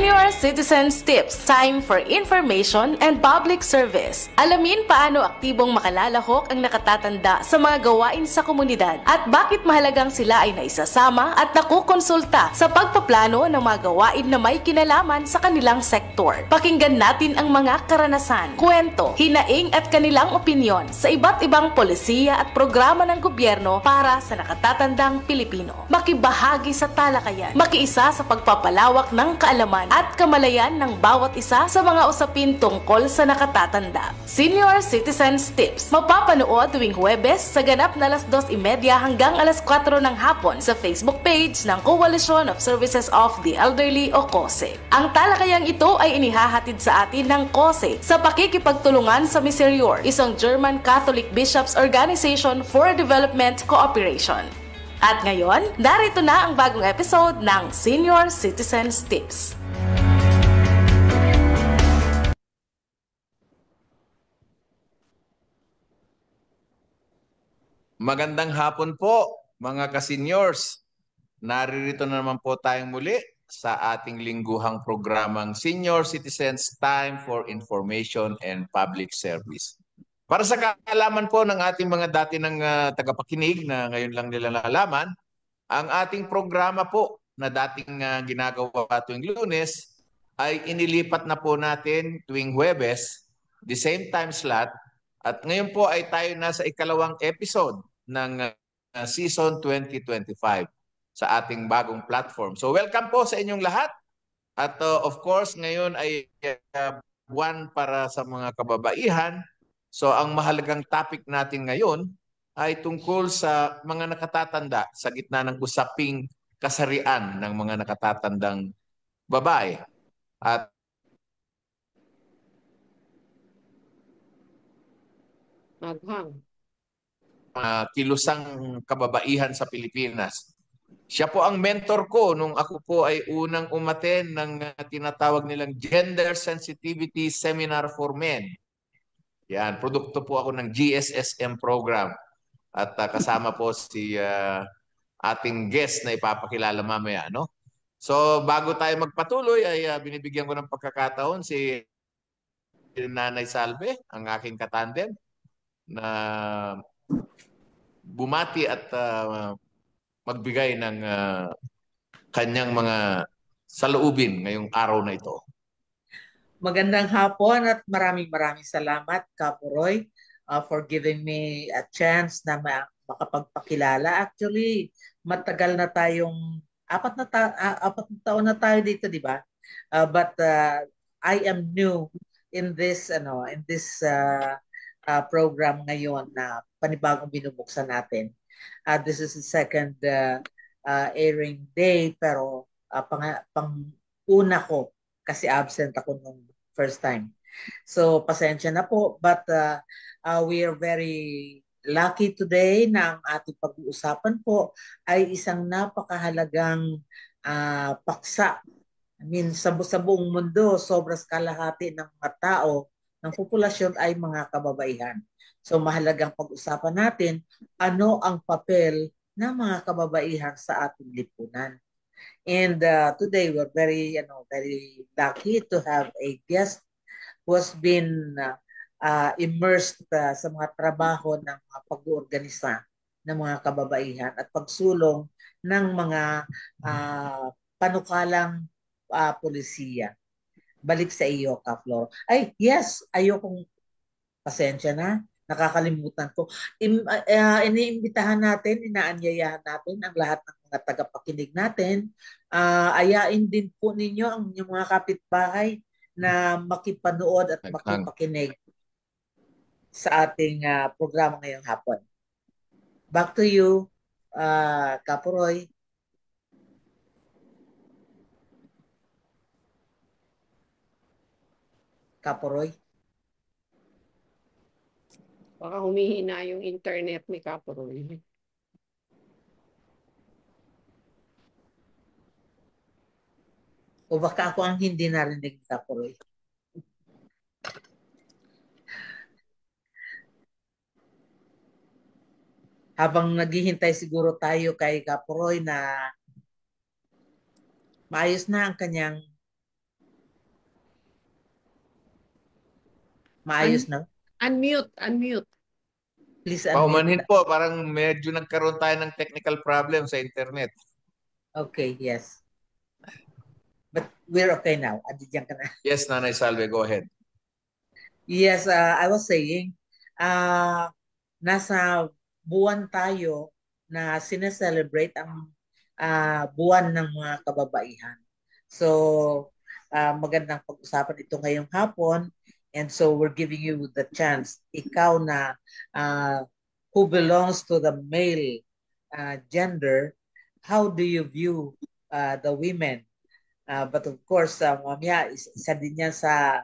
Senior Citizens Tips, time for information and public service. Alamin paano aktibong makalalahok ang nakatatanda sa mga gawain sa komunidad at bakit mahalagang sila ay naisasama at nakukonsulta sa pagpaplano ng mga gawain na may kinalaman sa kanilang sektor. Pakinggan natin ang mga karanasan, kwento, hinaing at kanilang opinyon sa iba't ibang polisiya at programa ng gobyerno para sa nakatatandang Pilipino. Makibahagi sa talakayan, makiisa sa pagpapalawak ng kaalaman at kamalayan ng bawat isa sa mga usapin tungkol sa nakatatanda. Senior Citizens Tips, mapapanood tuwing Huwebes sa ganap na 2:30 hanggang 4 ng hapon sa Facebook page ng Coalition of Services of the Elderly o COSE. Ang talakayang ito ay inihahatid sa atin ng COSE sa pakikipagtulungan sa Miserior, isang German Catholic Bishops Organization for Development Cooperation. At ngayon, narito na ang bagong episode ng Senior Citizens Tips. Magandang hapon po mga ka-seniors. Naririto na naman po tayong muli sa ating lingguhang programang Senior Citizens Time for Information and Public Service. Para sa kaalaman po ng ating mga dati ng tagapakinig na ngayon lang nila nalaman, ang ating programa po na dating ginagawa tuwing Lunes ay inilipat na po natin tuwing Huwebes, the same time slot. At ngayon po ay tayo nasa ikalawang episode ng season 2025 sa ating bagong platform. So welcome po sa inyong lahat. At of course, ngayon ay buwan para sa mga kababaihan. So ang mahalagang topic natin ngayon ay tungkol sa mga nakatatanda sa gitna ng usaping kasarian ng mga nakatatandang babae. At kilusang kababaihan sa Pilipinas. Siya po ang mentor ko nung ako po ay unang umaten ng tinatawag nilang Gender Sensitivity Seminar for Men. Yan, produkto po ako ng GSSM program. At kasama po si ating guest na ipapakilala mamaya, no? So bago tayo magpatuloy ay binibigyan ko ng pagkakataon si Nanay Salve, ang aking katandem, na bumati at magbigay ng kanyang mga saloobin ngayong araw na ito. Magandang hapon at maraming salamat, Kapo Roy, for giving me a chance na makapagpakilala. Actually, matagal na tayong, 4 na taon na tayo dito, di ba? But I am new in this program ngayon na panibagong binubuksan natin. This is the second airing day, pero pang-una ko kasi absent ako nung first time. So, pasensya na po. But we are very lucky today na ang ating pag-uusapan po ay isang napakahalagang paksa. I mean, sa buong mundo, sobrang kalahati ng mga tao, ng populasyon ay mga kababaihan. So, mahalagang pag-usapan natin ano ang papel ng mga kababaihan sa ating lipunan. And today we're very lucky to have a guest who has been immersed sa mga trabaho ng mga pag-uorganisa ng mga kababaihan at pagsulong ng mga panukalang polisiya. Balik sa iyo, Ka-Flor. Ay, yes, ayokong pasensya na. Nakakalimutan ko. Iniimbitahan natin, inaanyayahan natin ang lahat ng mga tagapakinig natin. Ayain din po ninyo ang inyong mga kapitbahay na makipanood at makipakinig sa ating programa ngayong hapon. Back to you, Kapo Roy. Kapo Roy. Baka humihina yung internet ni Kapo Roy. O baka ako ang hindi narinig, Kapo Roy. Habang naghihintay siguro tayo kay Kapo Roy na maayos na ang kanyang Maayos na? Unmute. Please unmute. Paumanhin po, parang medyo nagkaroon tayo ng technical problem sa internet. Okay, yes. But we're okay now. Andiyan ka na. Yes, Nanay Salve, go ahead. Yes, I was saying, nasa buwan tayo na sineselebrate ang buwan ng mga kababaihan. So, magandang pag-usapan ito ngayong hapon. And so we're giving you the chance, ikaw na who belongs to the male gender, how do you view the women? But of course, mamaya, isa din yan sa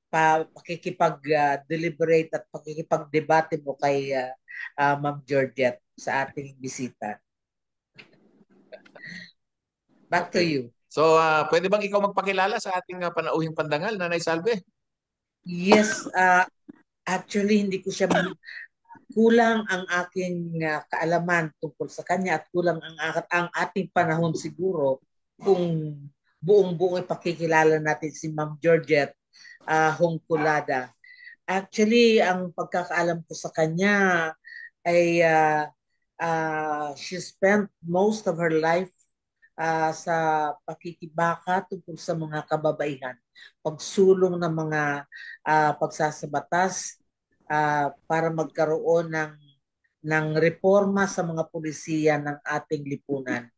pakikipag-deliberate at pakikipag-debate mo kay Ma'am Georgette sa ating bisita. Back to you. So, pwede bang ikaw magpakilala sa ating panauhing pandangal, Nanay Salve? Yes, actually hindi ko siya kulang ang aking kaalaman tungkol sa kanya at kulang ang ating panahon siguro kung buong-buong ipakikilala natin si Ma'am Georgette Hongkulada. Actually, ang pagkakaalam ko sa kanya ay she spent most of her life sa pakikibaka tungkol sa mga kababaihan, pagsulong ng mga pagsasabatas para magkaroon ng reforma sa mga pulisiya ng ating lipunan,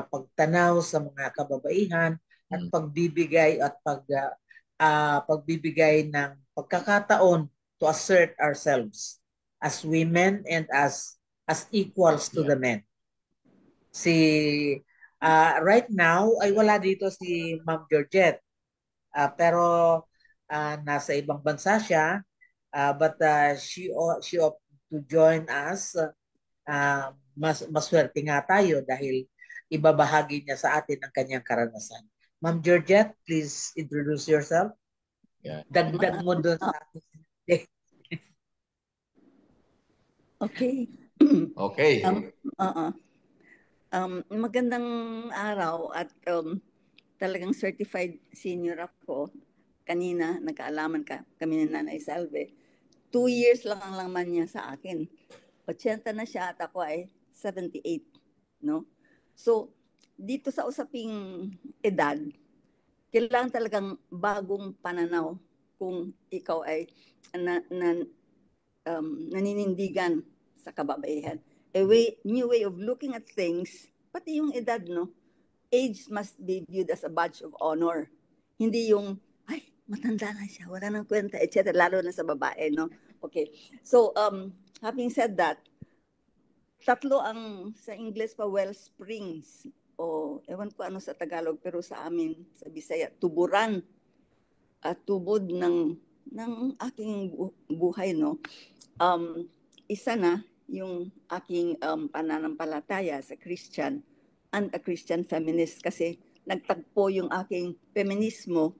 pagtanaw sa mga kababaihan at pagbibigay ng pagkakataon to assert ourselves as women and as equals to the men. Right now ay wala dito si Ma'am Georgette, pero nasa ibang bansa siya, but she opted to join us. Maswerte nga tayo dahil ibabahagi niya sa atin ang kanyang karanasan. Ma'am Georgette, please introduce yourself. Yeah. Dagdag mo doon sa atin. Okay. Okay. Magandang araw at talagang certified senior ako. Kanina nagkaalaman kami ni Nanay Salve. 2 years lang ang laman niya sa akin. 80 na siya at ako ay 78, no? So, dito sa usaping edad, kailangan talagang bagong pananaw kung ikaw ay naninindigan sa kababaihan. New way of looking at things, pati yung edad, no? Age must be viewed as a badge of honor. Hindi yung, ay, matanda na siya, wala nang kwenta, etc. Lalo na sa babae, no? Okay. So, having said that, tatlo ang sa English pa wellsprings, o ewan ko ano sa Tagalog, pero sa amin, sa Bisaya, tuburan at tubod ng aking buhay, no? Isa na yung aking pananampalataya sa Christian and a Christian feminist, kasi nagtagpo yung aking feminismo,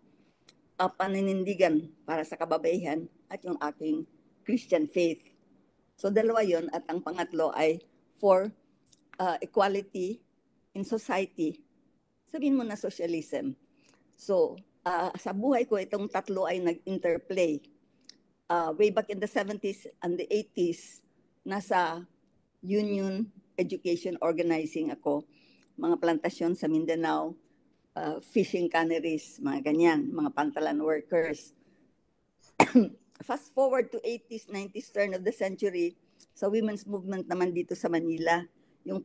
paninindigan para sa kababaihan, at yung aking Christian faith. So dalawa yon, at ang pangatlo ay for equality in society. Sabihin mo na socialism. So sa buhay ko, itong tatlo ay nag-interplay. Way back in the 70s and the 80s, nasa union education organizing ako. Mga plantasyon sa Mindanao, fishing canneries, mga ganyan, mga pantalan workers. Fast forward to 80s, 90s, turn of the century, sa women's movement naman dito sa Manila, yung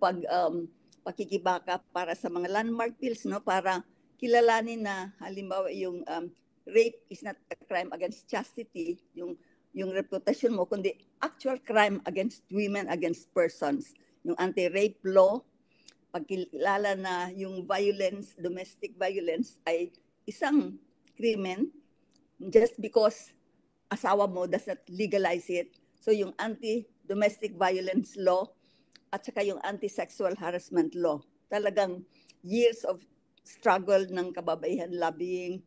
pakikibaka para sa mga landmark bills, no, para kilalanin na halimbawa yung rape is not a crime against chastity, yung reputasyon mo, kundi actual crime against women, against persons. Yung anti-rape law, pagkilala na yung violence, domestic violence ay isang krimen just because asawa mo does not legalize it. So yung anti-domestic violence law at saka yung anti-sexual harassment law, talagang years of struggle ng kababaihan, lobbying,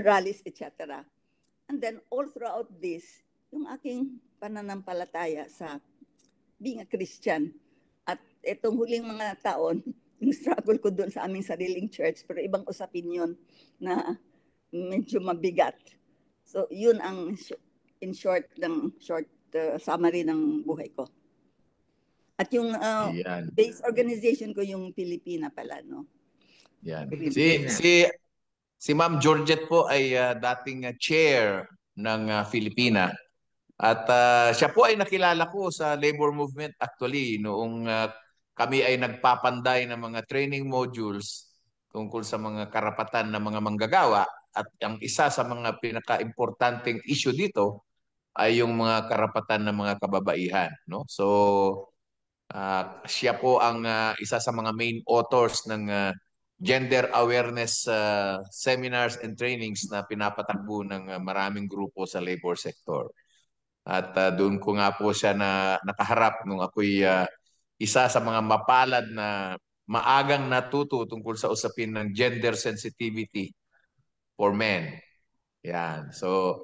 rallies, etc. And then all throughout this, yung aking pananampalataya sa being a Christian. At itong huling mga taon, yung struggle ko doon sa aming sariling church, pero ibang usapin yun na medyo mabigat. So yun ang in short summary ng buhay ko. At yung Yan. base organization ko yung Pilipina pala, no? Yan. Pilipina. Si Ma'am Georgette po ay dating chair ng Filipina. At siya po ay nakilala ko sa labor movement actually noong kami ay nagpapanday ng mga training modules tungkol sa mga karapatan ng mga manggagawa. At ang isa sa mga pinaka-importanting issue dito ay yung mga karapatan ng mga kababaihan, no? So siya po ang isa sa mga main authors ng gender awareness seminars and trainings na pinapatakbo ng maraming grupo sa labor sector. At doon ko nga po siya na nakaharap nung ako'y isa sa mga mapalad na maagang natuto tungkol sa usapin ng gender sensitivity for men. Yan. So,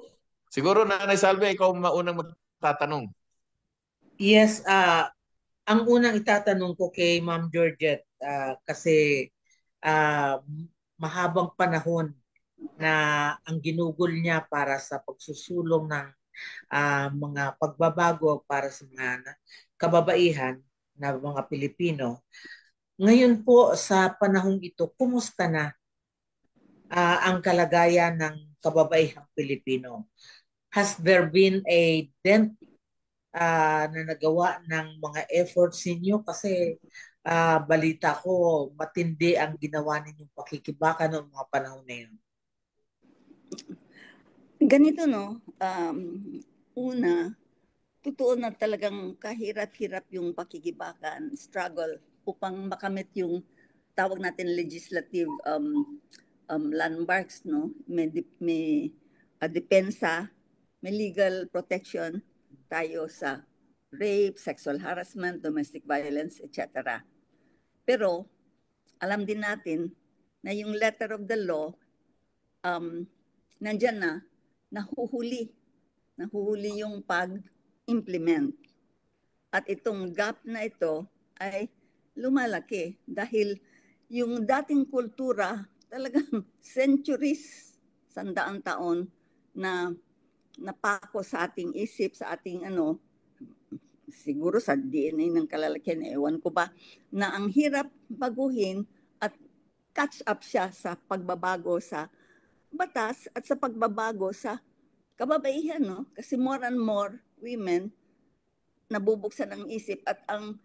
siguro Nanay Salve, ikaw maunang magtatanong. Yes, ang unang itatanong ko kay Ma'am Georgette kasi mahabang panahon na ang ginugol niya para sa pagsusulong ng mga pagbabago para sa mga kababaihan na mga Pilipino. Ngayon po sa panahong ito, kumusta na ang kalagayan ng kababaihang Pilipino? Has there been a dent na nagawa ng mga efforts ninyo? Kasi balita ko, matindi ang ginawa ninyong pakikibaka noong mga panahon na yun. Ganito, no? Una, totoo na talagang kahirap-hirap yung pakikibakan, struggle upang makamit yung tawag natin legislative landmarks, no? May depensa, may legal protection tayo sa rape, sexual harassment, domestic violence, etc. Pero alam din natin na yung letter of the law nandyan na, nahuhuli yung pag-implement. At itong gap na ito ay lumalaki dahil yung dating kultura talagang centuries, 100 taon na napako sa ating isip, sa ating siguro sa DNA ng kalalakihan, ewan ko ba, na ang hirap baguhin at catch up siya sa pagbabago sa batas at sa pagbabago sa kababaihan, no? Kasi more and more women nabubuksan ang isip at ang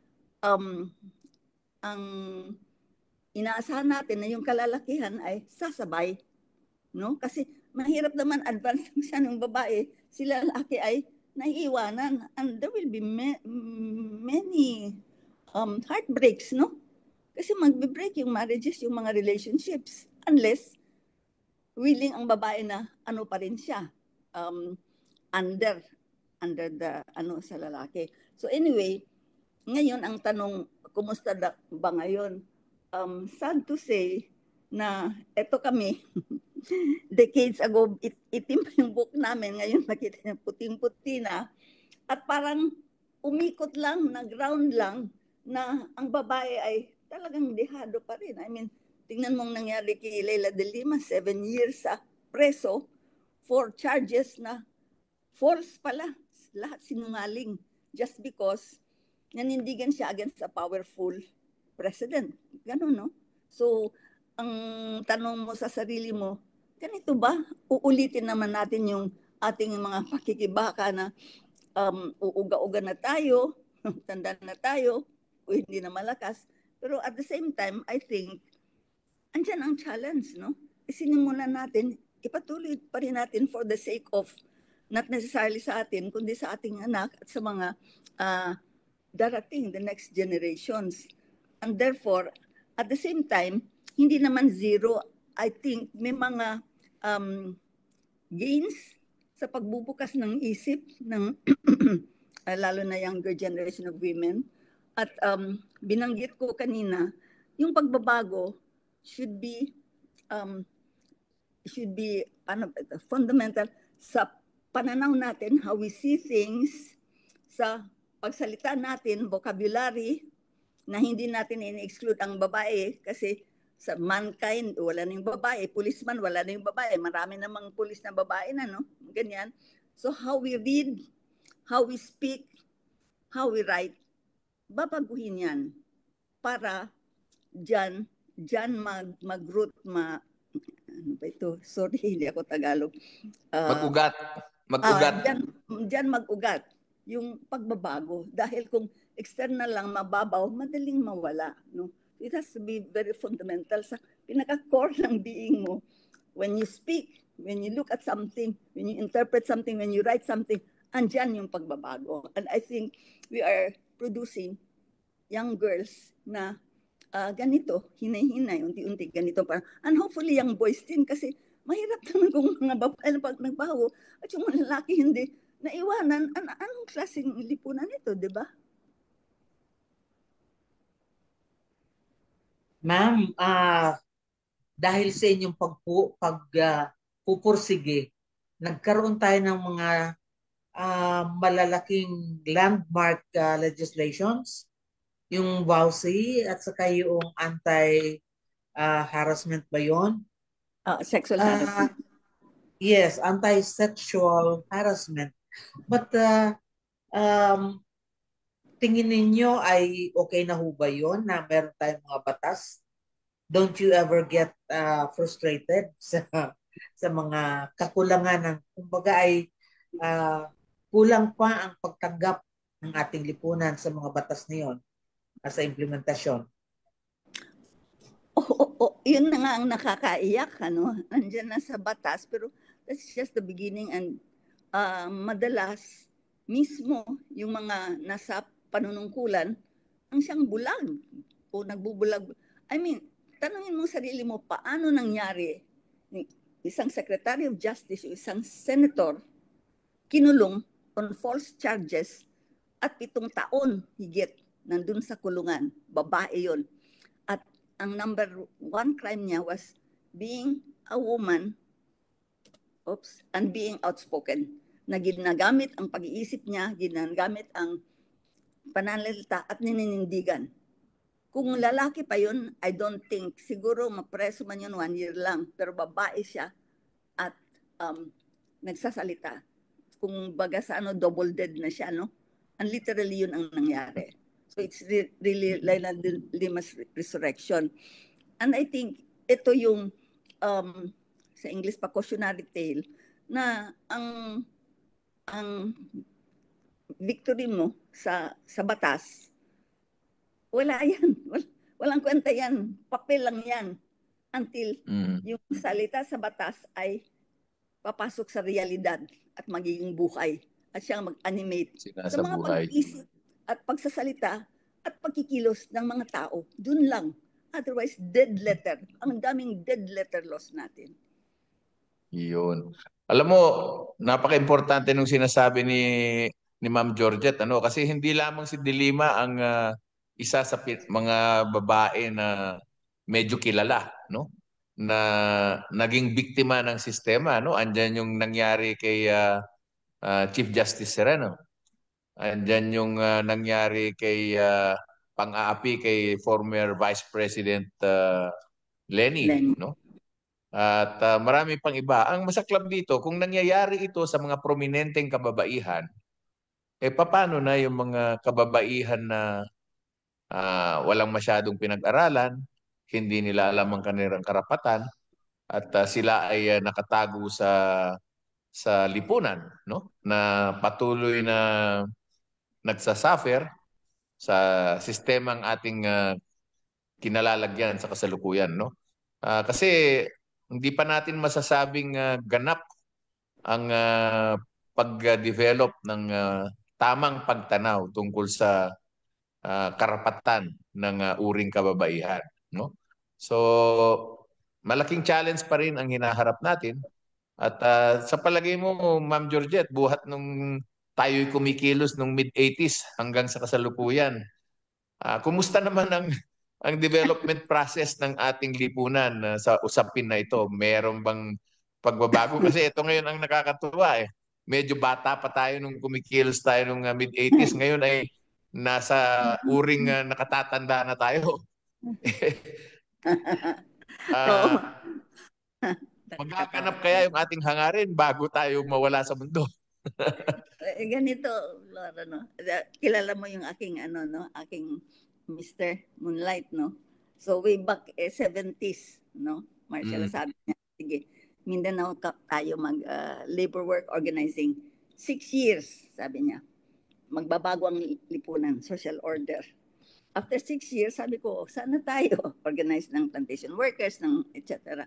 inaasahan natin na yung kalalakihan ay sasabay, no? Kasi mahirap naman advance siya ng babae, sila lalaki ay naiiwanan and there will be many heartbreaks, no? Kasi magbe-break yung marriages, yung mga relationships unless willing ang babae na pa rin siya under the sa lalaki. So anyway, ngayon ang tanong, kumusta ba ngayon? Sad to say na eto kami decades ago, itim pa yung book namin, ngayon makita niyo puting-puti na at parang umikot lang, nag-round lang na ang babae ay talagang dehado pa rin. I mean, tingnan mong nangyari kay Leila de Lima, 7 years sa preso for charges na false pala. Lahat sinungaling just because nanindigan siya against a powerful president. Ganun, no? So, ang tanong mo sa sarili mo, ganito ba? Uulitin naman natin yung ating mga pakikibaka na uuga-uga na tayo, tanda na tayo, o hindi na malakas. Pero at the same time, I think, andyan ang challenge, no? Isinimulan natin, ipatuloy pa rin natin for the sake of, not necessarily sa atin, kundi sa ating anak at sa mga darating, the next generations. And therefore, at the same time, hindi naman zero. I think may mga gains sa pagbubukas ng isip ng lalo na younger generation of women. At binanggit ko kanina, yung pagbabago should be fundamental sa pananaw natin, how we see things, sa pagsalita natin, vocabulary, na hindi natin in-exclude ang babae kasi sa mankind, wala nang babae. Policeman, wala nang babae. Marami namang pulis na babae na, no? ganyan. So how we read, how we speak, how we write, babaguhin yan para dyan mag-root, ano ba ito? Sorry, hindi ako Tagalog. Mag-ugat. Mag-ugat. Dyan mag-ugat yung pagbabago. Dahil kung external lang, mababaw, madaling mawala. No? It has to be very fundamental sa pinaka-core ng being mo. When you speak, when you look at something, when you interpret something, when you write something, andyan yung pagbabago. And I think we are producing young girls na ganito, hinay-hinay, unti-unti ganito. And hopefully young boys din kasi mahirap naman kung mga babae na pag nagbaho at yung mga lalaki hindi naiwanan. Anong klaseng lipunan ito, di ba? Ma'am, dahil sa inyong pagpupursige, nagkaroon tayo ng mga malalaking landmark legislations, yung WOWSI at saka yung anti-harassment ba yun? Sexual harassment. Yes, anti-sexual harassment. But tingin ninyo ay okay na ho ba yun na meron tayong mga batas? Don't you ever get frustrated sa mga kakulangan ng, kumbaga ay kulang pa ang pagtanggap ng ating lipunan sa mga batas na yun sa implementasyon? Yun na nga ang nakakaiyak, ano? Nandiyan na sa batas, pero that's just the beginning. And madalas, mismo yung mga nasa panunungkulan, ang siyang bulag o nagbubulag. I mean, tanungin mo sarili mo, paano nangyari isang Secretary of Justice, isang Senator, kinulong on false charges at 7 taon higit nandun sa kulungan. Babae yun. At ang number 1 crime niya was being a woman and being outspoken. Na ginagamit ang pag-iisip niya, ginagamit ang pananalita at nininindigan. Kung lalaki pa yun, I don't think, siguro mapreso man yun 1 year lang, pero babae siya at nagsasalita. Kung baga sa double dead na siya, no? And literally yun ang nangyari. So it's really Laila Lima's resurrection. And I think ito yung sa English pa cautionary tale na ang victory mo sa batas, wala yan. Walang kwenta yan. Papel lang yan. Until yung salita sa batas ay papasok sa realidad at magiging buhay. At siyang mag-animate sa mga pag-iisip at pagsasalita at pagkikilos ng mga tao. Dun lang. Otherwise, dead letter. Ang daming dead letter loss natin. Yun. Alam mo, napaka-importante nung sinasabi ni Ma'am Georgette, kasi hindi lamang si Dilima ang isa sa mga babae na medyo kilala, no? Na naging biktima ng sistema, no? Andyan yung nangyari kay Chief Justice Sereno. Andyan yung nangyari kay pang-aapi kay former Vice President Lenny, no? At marami pang iba. Ang masaklap dito, kung nangyayari ito sa mga prominenteng kababaihan, paano na yung mga kababaihan na walang masyadong pinag-aralan, hindi nila alam ang kanilang karapatan, at sila ay nakatago sa lipunan, no? Na patuloy na nagsasuffer sa sistemang ating kinalalagyan sa kasalukuyan, no? Kasi hindi pa natin masasabing ganap ang pag-develop ng tamang pagtanaw tungkol sa karapatan ng uring kababaihan, no? So malaking challenge pa rin ang hinaharap natin. At sa palagay mo, Ma'am Georgette, buhat nung tayo'y kumikilos nung mid-80s hanggang sa kasalukuyan, kumusta naman ang development process ng ating lipunan sa usapin na ito? Meron bang pagbabago? Kasi ito ngayon ang nakakatuwa eh. Medyo bata pa tayo nung kumikilos tayo nung mid-80s. Ngayon ay nasa uring nakatatanda na tayo. Magkakanap kaya yung ating hangarin bago tayo mawala sa mundo. Ganito, Laura, no? Kilala mo yung aking, no? Aking Mr. Moonlight, no? So, way back 70s, no? Marcela sabi niya, sige, Mindanao tayo labor work organizing. 6 years, sabi niya. Magbabago ang lipunan, social order. After 6 years, sabi ko, sana tayo organize ng plantation workers, ng etc.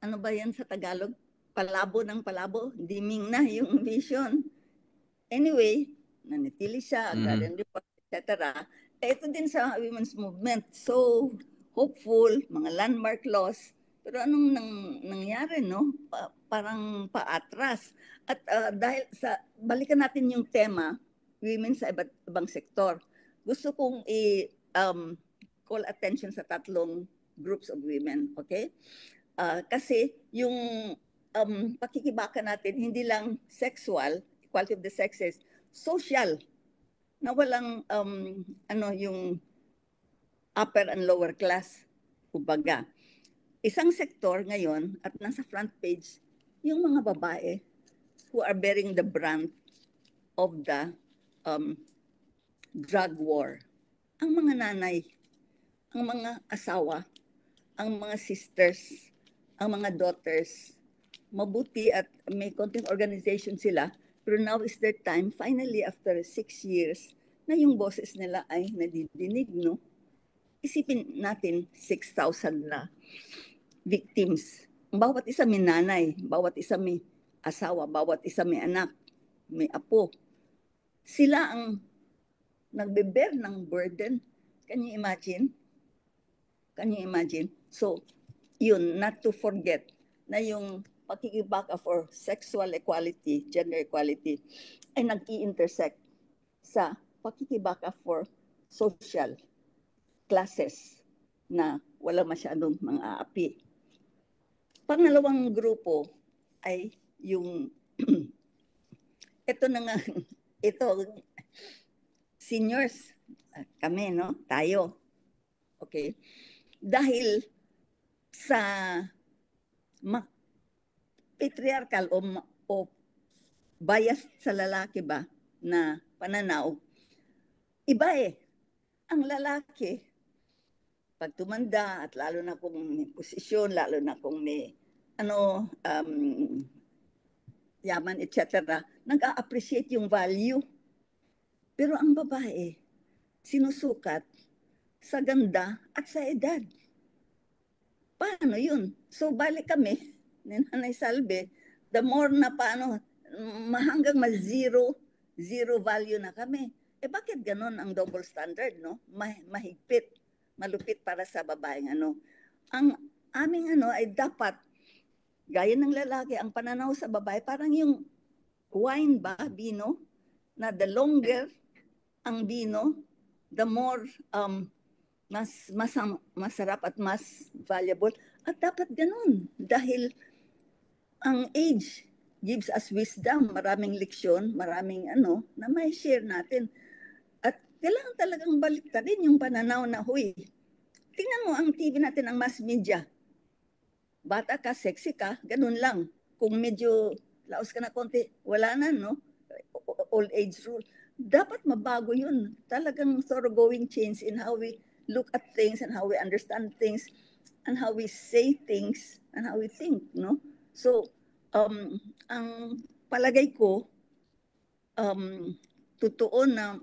Ano ba yan sa Tagalog? Palabo ng palabo, diming na yung vision. Anyway, nanitili siya, agrarian report, etc. Ito din sa women's movement. So, hopeful, mga landmark laws. Pero anong nangyari, no? Parang paatras. At dahil balikan natin yung tema, women sa iba't ibang sektor. Gusto kong call attention sa 3 groups of women, okay? Kasi yung pakikibaka natin, hindi lang sexual, equality of the sexes, social, na walang yung upper and lower class, kumbaga. Isang sektor ngayon, at nasa front page, yung mga babae who are bearing the brunt of the drug war. Ang mga nanay, ang mga asawa, ang mga sisters, ang mga daughters, mabuti at may konting organization sila, pero now is their time, finally after 6 years, na yung boses nila ay nadidinig, no? Isipin natin, 6,000 na victims. Bawat isa may nanay, bawat isa may asawa, bawat isa may anak, may apo. Sila ang nagbe-bear ng burden. Can you imagine? Can you imagine? So, yun, not to forget na yung pakikibaka for sexual equality, gender equality, ay nag-i-intersect sa pakikibaka for social classes na wala masyadong mga api. Pangalawang grupo ay yung ito na nga, ito, seniors, kami, no? Tayo. Okay? Dahil sa patriarchal o bias sa lalaki ba na pananaw, iba eh. Ang lalaki, pag tumanda at lalo na kung may posisyon, lalo na kung may yaman, etc., nag-a-appreciate yung value. Pero ang babae, sinusukat sa ganda at sa edad. Paano yun? So, balik kami ni Nanay Salve, the more na paano, hanggang zero value na kami. Bakit ganon ang double standard, no? Mahigpit, malupit para sa babaeng Ang aming ay dapat, gaya ng lalaki, ang pananaw sa babae, parang yung wine ba, bino, na the longer ang bino, the more mas masarap at mas valuable. At dapat ganun. Dahil ang age gives us wisdom, maraming leksyon, maraming na may share natin. At kailangan talagang baliktarin yung pananaw na, huy, tingnan mo ang TV natin, ang mass media. Bata ka, sexy ka, ganun lang. Kung medyo laos ka na konti, wala na, no? Old age rule. Dapat mabago yun. Talagang thoroughgoing change in how we look at things and how we understand things and how we say things and how we think, no? So, ang palagay ko, totoo na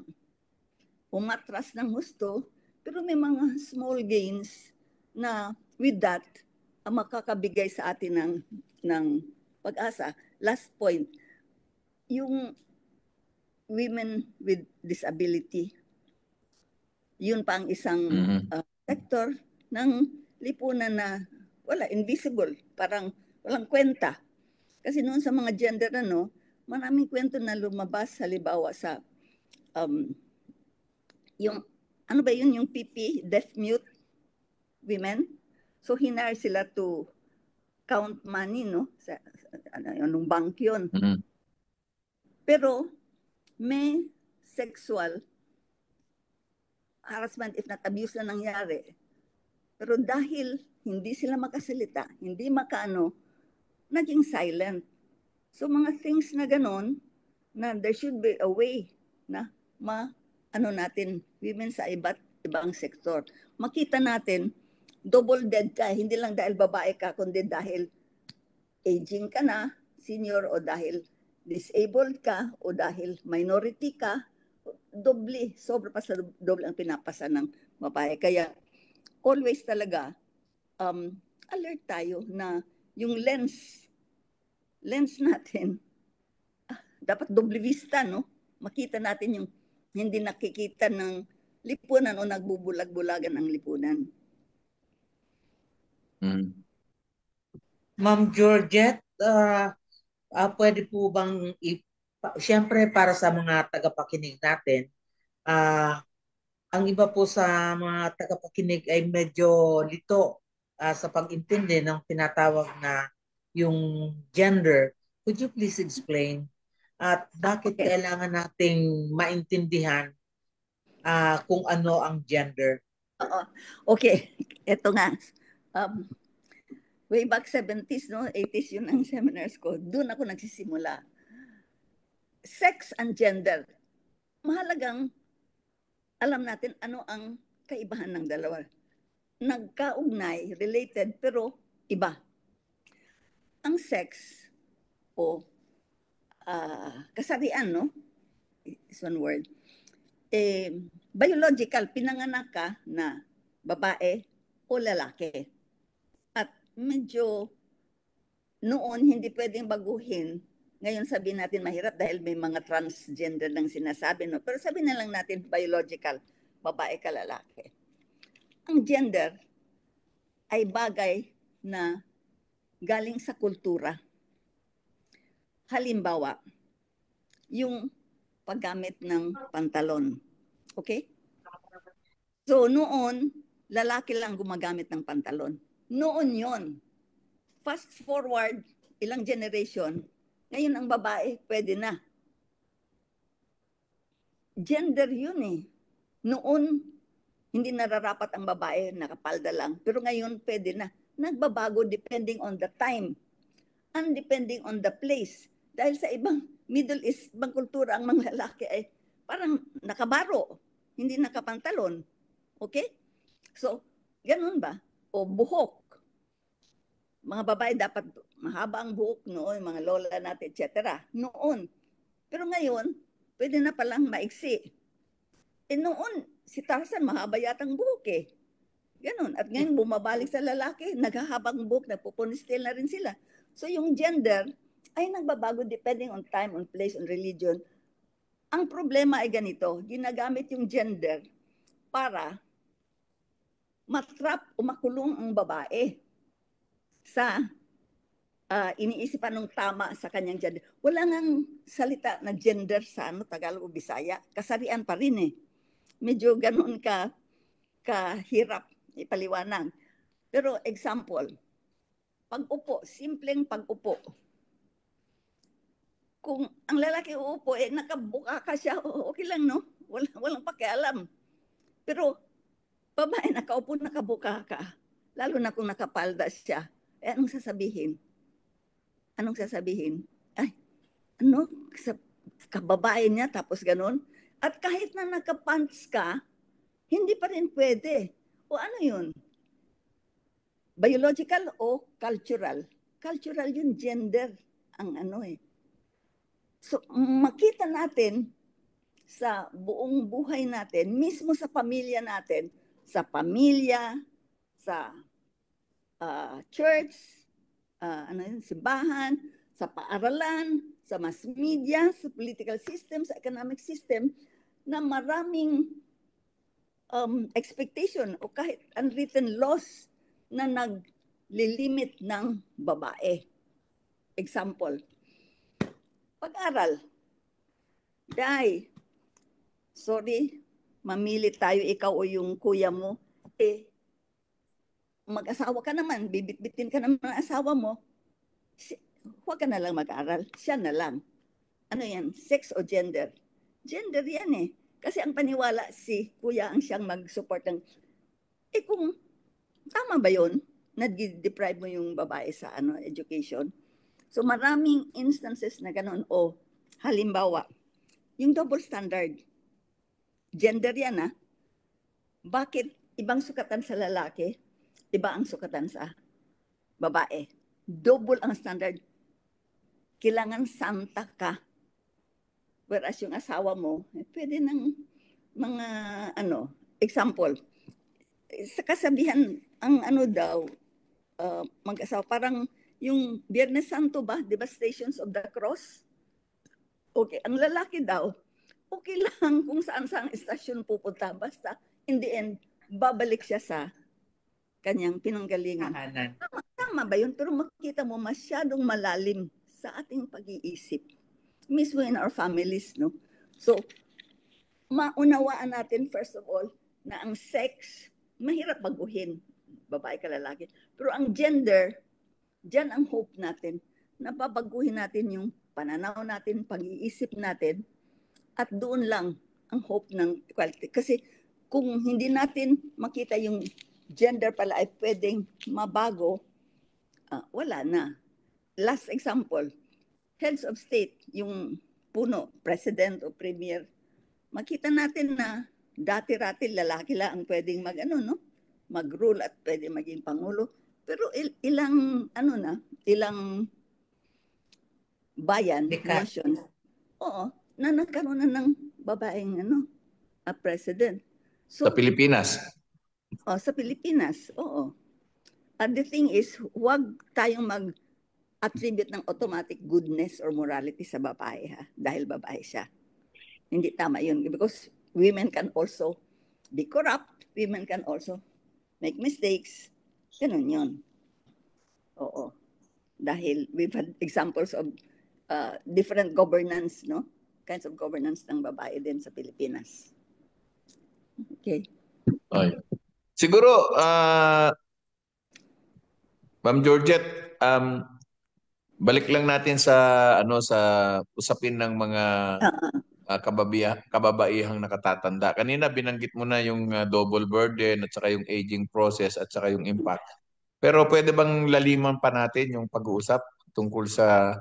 umatras ng husto, pero may mga small gains na with that, makakabigay sa atin ng pag-asa. Last point, yung women with disability, yun pa ang isang sector ng lipunan na wala, invisible, parang walang kwenta. Kasi noon sa mga gender maraming kwento na lumabas, halimbawa sa yung yung PP, deaf mute women. So hinire sila to count money, no? Sa anong bank yun. Pero may sexual harassment, if not abuse na nangyari. Pero dahil hindi sila makasalita, hindi makaano, naging silent. So mga things na ganon, na there should be a way na natin, women sa iba't ibang sektor. Makita natin, double dead ka, hindi lang dahil babae ka, kundi dahil aging ka na, senior, o dahil disabled ka, o dahil minority ka, sobra pa sa doble ang pinapasa ng babae. Kaya always talaga, alert tayo na yung lens natin, dapat doble vista, no? Makita natin yung hindi nakikita ng lipunan o nagbubulag-bulagan ang lipunan. Ma'am Georgette, pwede po bang, siyempre para sa mga tagapakinig natin, ang iba po sa mga tagapakinig ay medyo lito sa pag-intindi ng tinatawag na yung gender. Could you please explain at bakit kailangan nating maintindihan kung ano ang gender? Okay, ito nga. Way back 70s, no? 80s yun ang seminars ko. Doon ako nagsisimula. Sex and gender. Mahalagang alam natin ano ang kaibahan ng dalawa. Nagkaugnay, related, pero iba. Ang sex o kasarian, no? Is one word. Biological, pinanganak ka na babae o lalaki. At medyo noon hindi pwedeng baguhin. Ngayon sabihin natin mahirap dahil may mga transgender lang sinasabi, no? Pero sabihin na lang natin biological, babae ka, lalaki. Ang gender ay bagay na galing sa kultura. Halimbawa, yung paggamit ng pantalon. Okay? So noon, lalaki lang gumagamit ng pantalon. Noon yon. Fast forward, ilang generation, ngayon ang babae pwede na. Gender yun eh. Noon, hindi nararapat ang babae, nakapalda lang. Pero ngayon pwede na. Nagbabago depending on the time and depending on the place. Dahil sa ibang Middle East, ibang kultura, ang mga lalaki ay parang nakabaro, hindi nakapantalon. Okay? So, ganun ba? O buhok. Mga babae dapat mahaba ang buhok noon, mga lola natin, etc. Noon. Pero ngayon, pwede na palang maiksi. Noon, si Tarzan mahaba yatang buhok eh. Ganun. At ngayon, bumabalik sa lalaki, naghahabang buhok, nagpupunistil na rin sila. So, yung gender ay nagbabago depending on time, on place, on religion. Ang problema ay ganito, ginagamit yung gender para matrap o makulong ang babae sa iniisipan ng tama sa kanyang gender. Wala ngang salita na gender sa Tagalog o Bisaya. Kasarian pa rin eh. Medyo ganun kahirap ipaliwanag. Pero example, pag-upo, simpleng pag-upo. Kung ang lalaki uupo, nakabuka ka siya, okay lang, no? Walang pakialam. Pero, babae, nakaupo, nakabuka ka. Lalo na kung nakapalda siya. Anong sasabihin? Anong sasabihin? Ay, ano? Sa kababae niya, tapos ganun. At kahit na nakapants ka, hindi pa rin pwede. O ano yun? Biological o cultural? Cultural yun, gender. Ang ano eh. So, makita natin sa buong buhay natin, mismo sa pamilya natin, sa church, simbahan, sa paaralan, sa mass media, sa political system, sa economic system, na maraming expectation o kahit unwritten laws na naglilimit ng babae. Example, pag-aral. Sorry, mamili tayo, ikaw o yung kuya mo, mag-asawa ka naman, bibit-bitin ka naman ng asawa mo, huwag ka na lang mag-aral, siya na lang. Ano yan? Sex o gender? Gender yan eh. Kasi ang paniwala si kuya ang siyang mag-support ng, kung Tama ba yun? Nag-deprive mo yung babae sa education? So maraming instances na ganun. O halimbawa, yung double standard. Gender yan Bakit ibang sukatan sa lalaki, iba ang sukatan sa babae? Double ang standard. Kailangan santa ka. Whereas yung asawa mo, pwede ng mga example. Sa kasabihan, ang daw, mag-asawa, parang yung Biyernes Santo ba, di ba, Stations of the Cross? Okay, ang lalaki daw, okay lang kung saan-saan istasyon pupunta. Basta, in the end, babalik siya sa kanyang pinanggalingan. Tama ba yun? Pero makikita mo, masyadong malalim sa ating pag-iisip. Mismo in our families, no? So, maunawaan natin, first of all, na ang sex, mahirap baguhin, babae ka lalaki. Pero ang gender, dyan ang hope natin, na babaguhin natin yung pananaw natin, pag-iisip natin, at doon lang ang hope ng equality. Kasi kung hindi natin makita yung gender pala ay pwedeng mabago, wala na. Last example, heads of state, yung puno, president o premier, makita natin na dati-rati lalaki lang ang pwedeng mag-rule at pwede maging pangulo. Pero ilang bayan, nation, na nagkaroon na ng babaeng president. So, Sa Pilipinas? Sa Pilipinas, oo. And the thing is, huwag tayong mag-attribute ng automatic goodness or morality sa babae dahil babae siya. Hindi tama yun. Because women can also be corrupt. Women can also make mistakes. Ganun yun. Oo. Dahil we've had examples of different governance, no? Kinds of governance ng babae din sa Pilipinas. Okay. Okay. Siguro, Ma'am Georgette, balik lang natin sa sa usapin ng mga kababaihang nakatatanda. Kanina binanggit mo na yung double burden at saka yung aging process at saka yung impact. Pero pwede bang laliman pa natin yung pag-uusap tungkol sa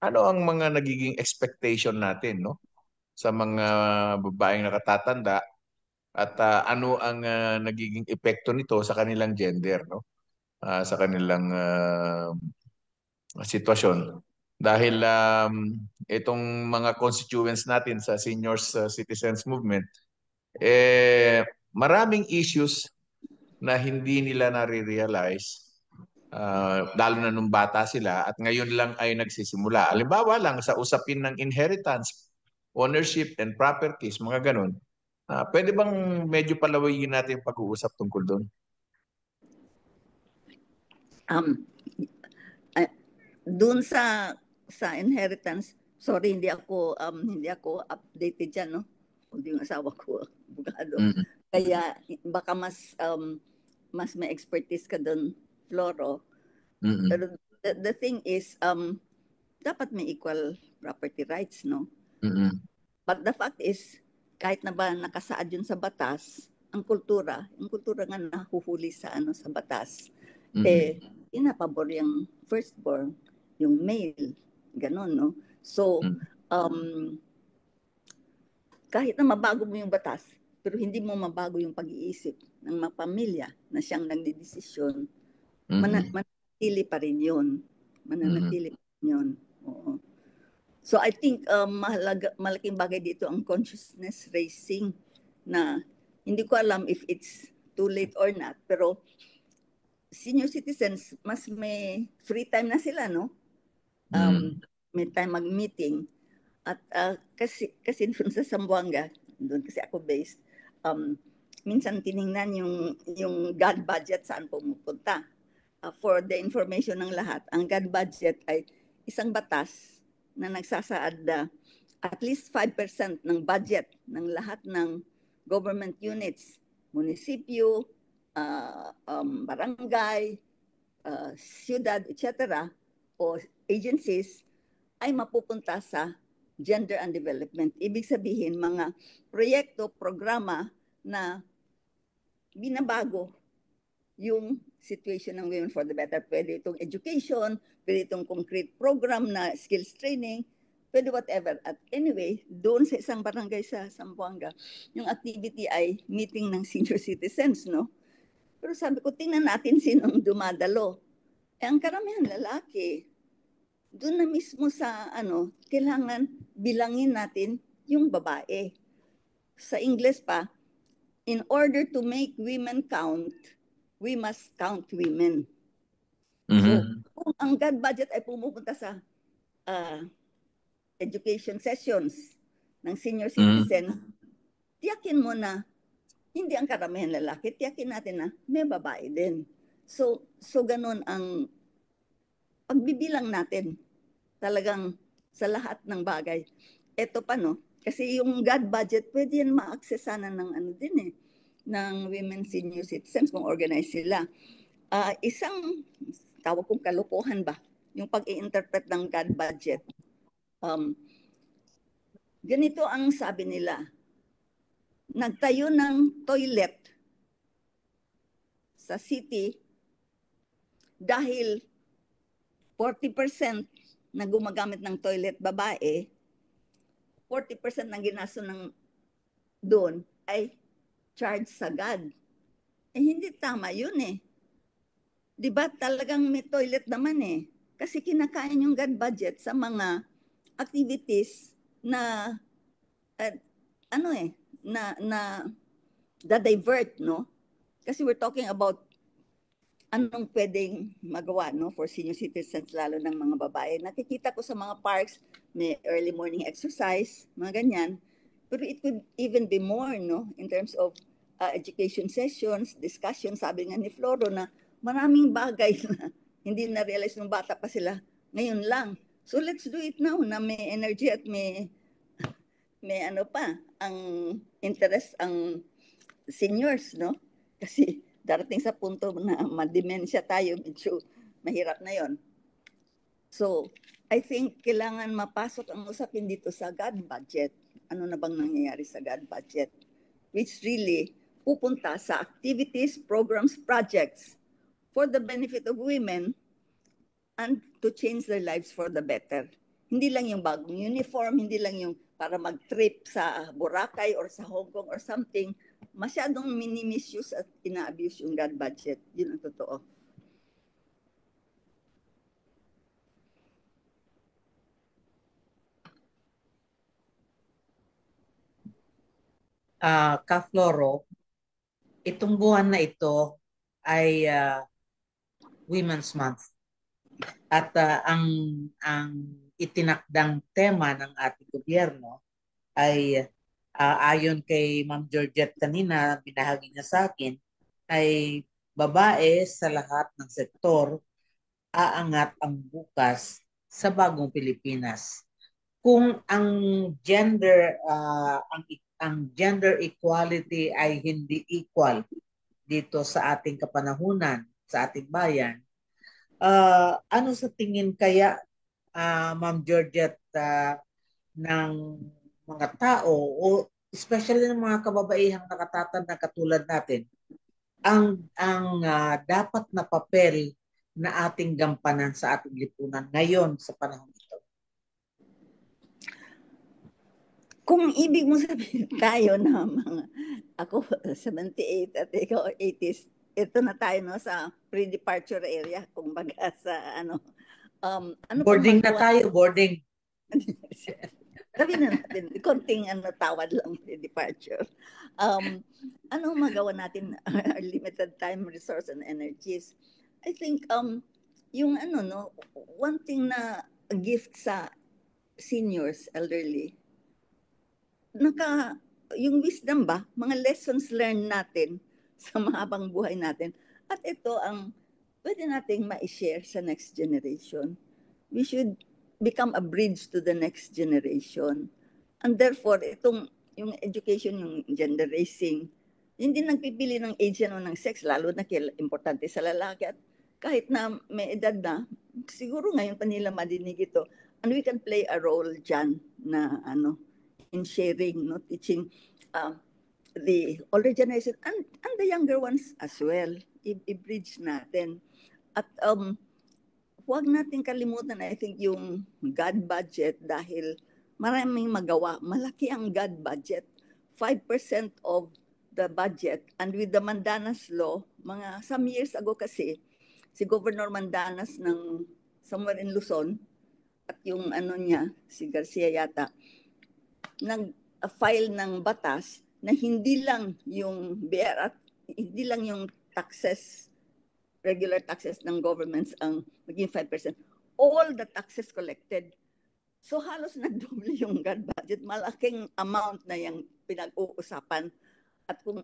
ano ang mga nagiging expectation natin, no? Sa mga babaeng nakatatanda at ano ang nagiging epekto nito sa kanilang gender, no? Sa kanilang sitwasyon. Dahil itong mga constituents natin sa seniors citizens movement, maraming issues na hindi nila nare-realize, lalo na nung bata sila at ngayon lang ay nagsisimula. Halimbawa lang sa usapin ng inheritance, ownership and properties, mga ganun. Pwede bang medyo palawigin natin pag-uusap tungkol doon? Doon sa inheritance, sorry, hindi ako updated diyan, no? Hindi yung asawa ko abogado. Kaya baka mas may expertise ka doon, Floro. Pero the thing is, dapat may equal property rights, no? But the fact is, kahit na ba nakasaad yun sa batas, ang kultura nga nahuhuli sa sa batas, inapabor yung firstborn, yung male, ganun, no? So, kahit na mabago mo yung batas, pero hindi mo mabago yung pag-iisip ng mga pamilya na siyang nagdidesisyon, mananatili pa rin yun. Mananatili pa rin yun. Oo. So, I think malaking bagay dito ang consciousness raising na hindi ko alam if it's too late or not, pero senior citizens, mas may free time na sila, no? May time mag-meeting. At kasi doon sa Zamboanga, doon kasi ako based, minsan tiningnan yung God budget saan pumupunta. For the information ng lahat, ang God budget ay isang batas na nagsasaad na at least 5% ng budget ng lahat ng government units, munisipyo, barangay, siyudad, etc. o agencies ay mapupunta sa gender and development. Ibig sabihin, mga proyekto, programa na binabago yung situation ng Women for the Better. Pwede itong education, pwede itong concrete program na skills training, pwede whatever. At anyway, doon sa isang barangay sa Zamboanga, yung activity ay meeting ng senior citizens, no? Pero sabi ko, tingnan natin sinong dumadalo. Ang karamihan lalaki. Doon na mismo sa kailangan bilangin natin yung babae. Sa English pa, in order to make women count, we must count women. So, kung ang God budget ay pumupunta sa education sessions ng senior citizen, tiyakin mo na hindi ang karamihan lalaki, tiyakin natin na may babae din. So ganun ang pagbibilang natin talagang sa lahat ng bagay. Ito pa, no? Kasi yung God budget, pwede yan ma-access sana ng ng women senior citizens kung organize sila. Isang tawag kong kalokohan ba? Yung pag-i-interpret ng God budget. Ganito ang sabi nila. Nagtayo ng toilet sa city dahil 40% na gumagamit ng toilet babae, 40% ng ginasto ng doon ay charge sa God. Hindi tama yun eh. Di ba talagang may toilet naman eh. Kasi kinakain yung God budget sa mga activities na divert, no? Kasi we're talking about anong pwedeng magawa, no, for senior citizens, lalo ng mga babae. Nakikita ko sa mga parks, may early morning exercise, mga ganyan. Pero it could even be more, no, in terms of education sessions, discussion. Sabi nga ni Floro na maraming bagay na hindi na-realize nung bata pa sila, ngayon lang. So let's do it now na may energy at may ang interest ang seniors, no? Kasi darating sa punto na madimensya tayo, medyo mahirap na yon. So, I think kailangan mapasok ang usapin dito sa God budget. Ano na bang nangyayari sa God budget? Which really pupunta sa activities, programs, projects for the benefit of women and to change their lives for the better. Hindi lang yung bagong uniform, hindi lang yung para mag-trip sa Boracay or sa Hong Kong or something. Masyadong mini-misuse at ina-abuse yung God budget. Yun ang totoo. Ka-Floro, itong buwan na ito ay Women's Month. At ang itinakdang tema ng ating gobyerno ay ayon kay Ma'am Georgette kanina, binahagi niya sa akin, ay babae sa lahat ng sektor, aangat ang bukas sa bagong Pilipinas. Kung ang gender equality ay hindi equal dito sa ating kapanahunan, sa ating bayan, ano sa tingin kaya, Ma'am Georgette, ng mga tao o especially ng mga kababaihang nakatatanda katulad natin, ang dapat na papel na ating gampanan sa ating lipunan ngayon sa panahon ito? Kung ibig mo sabihin tayo na ako 78 at ikaw 80s, ito na tayo, no, sa pre-departure area, kung baga sa ano boarding na tayo, boarding. Sabi na natin, konting tawad lang pre-departure. Anong magawa natin our limited time, resource, and energies? I think yung one thing na gift sa seniors, elderly, yung wisdom ba, mga lessons learned natin sa mahabang buhay natin. At ito ang pwede nating ma-share sa next generation. We should become a bridge to the next generation. And therefore, yung education, yung gender raising, hindi nagpipili ng age o ng sex, lalo na importante sa lalaki. At kahit na may edad na, siguro ngayon pa nila madinig ito. And we can play a role dyan na in sharing, teaching the older generation and the younger ones as well. i-bridge natin. At huwag natin kalimutan, I think, yung God budget dahil maraming magawa. Malaki ang God budget. 5% of the budget. And with the Mandanas Law, some years ago kasi, si Governor Mandanas ng somewhere in Luzon, at yung niya, si Garcia yata, nag-file ng batas na hindi lang yung BR at hindi lang yung taxes, regular taxes ng governments ang maging 5%. All the taxes collected. So halos nagdoble yung God budget. Malaking amount na yung pinag-uusapan. At kung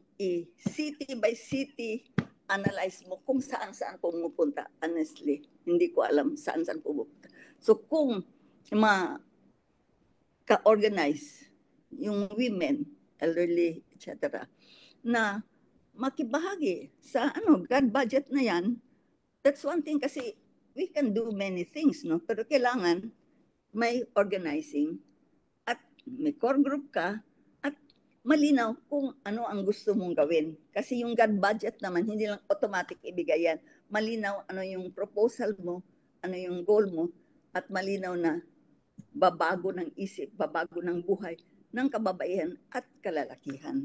city by city analyze mo kung saan-saan pumupunta, honestly, hindi ko alam saan-saan pumupunta. So kung ka-organize yung women, elderly, etc., na makibahagi sa God budget na yan, that's one thing kasi we can do many things, no? Pero kailangan may organizing at may core group ka at malinaw kung ano ang gusto mong gawin. Kasi yung God budget naman, hindi lang automatic ibigay yan. Malinaw ano yung proposal mo, ano yung goal mo, at malinaw na babago ng isip, babago ng buhay ng kababaihan at kalalakihan.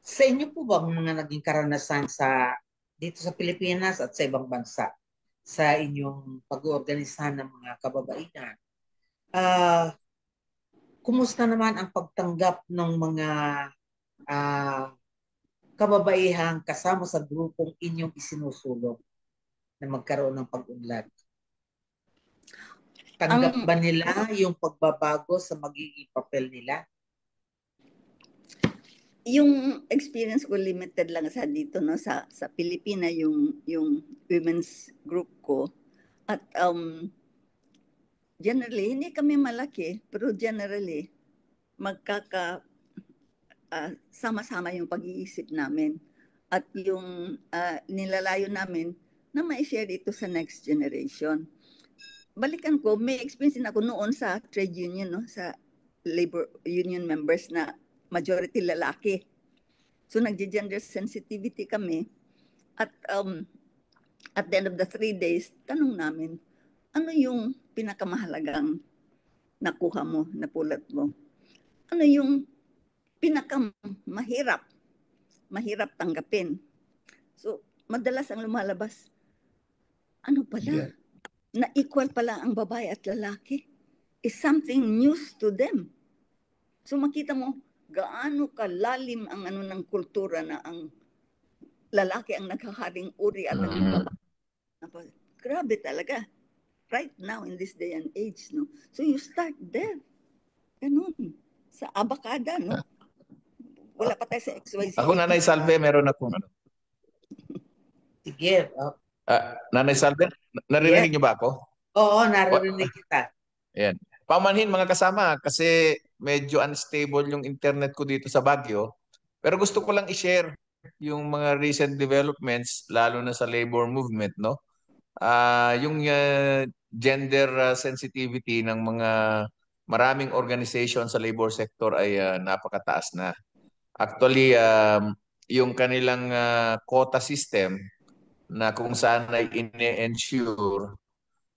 Sa inyo po ba mga naging karanasan dito sa Pilipinas at sa ibang bansa sa inyong pag-oorganisa ng mga kababaihan? Kumusta naman ang pagtanggap ng mga kababaihang kasama sa grupong inyong isinusulong na magkaroon ng pag-unlad? Tanggap ba nila yung pagbabago sa magiging papel nila? Yung experience ko limited lang sa dito, no, sa Pilipina, yung women's group ko. At generally hindi kami malaki, pero generally sama-sama yung pag-iisip namin at yung nilalayo namin na mai-share ito sa next generation. Balikan ko, may experience din ako noon sa trade union, no, sa labor union members na majority lalaki. So nagge-gender sensitivity kami at at the end of the 3 days, tanong namin, ano yung pinakamahalagang nakuha mo, napulot mo? Ano yung pinakamahirap tanggapin? So madalas ang lumalabas, ano pala, na equal pala ang babae at lalaki is something news to them. So makita mo, gaano kalalim ang ng kultura na ang lalaki ang naghaharing uri at ang babae. Grabe talaga. Right now in this day and age, no? So you start there. Ganun. Sa abakada, no? Wala pa tayo sa XYZ. Ako, Nanay Salve, meron akong Sige. Nanay Salve, naririnig niyo ba ako? Oo, naririnig kita. Ayan. Pamanhin mga kasama kasi medyo unstable yung internet ko dito sa Baguio. Pero gusto ko lang i-share yung mga recent developments lalo na sa labor movement, no? Yung gender sensitivity ng mga maraming organization sa labor sector ay napakataas na. Actually, yung kanilang quota system na kung saan ay ine-ensure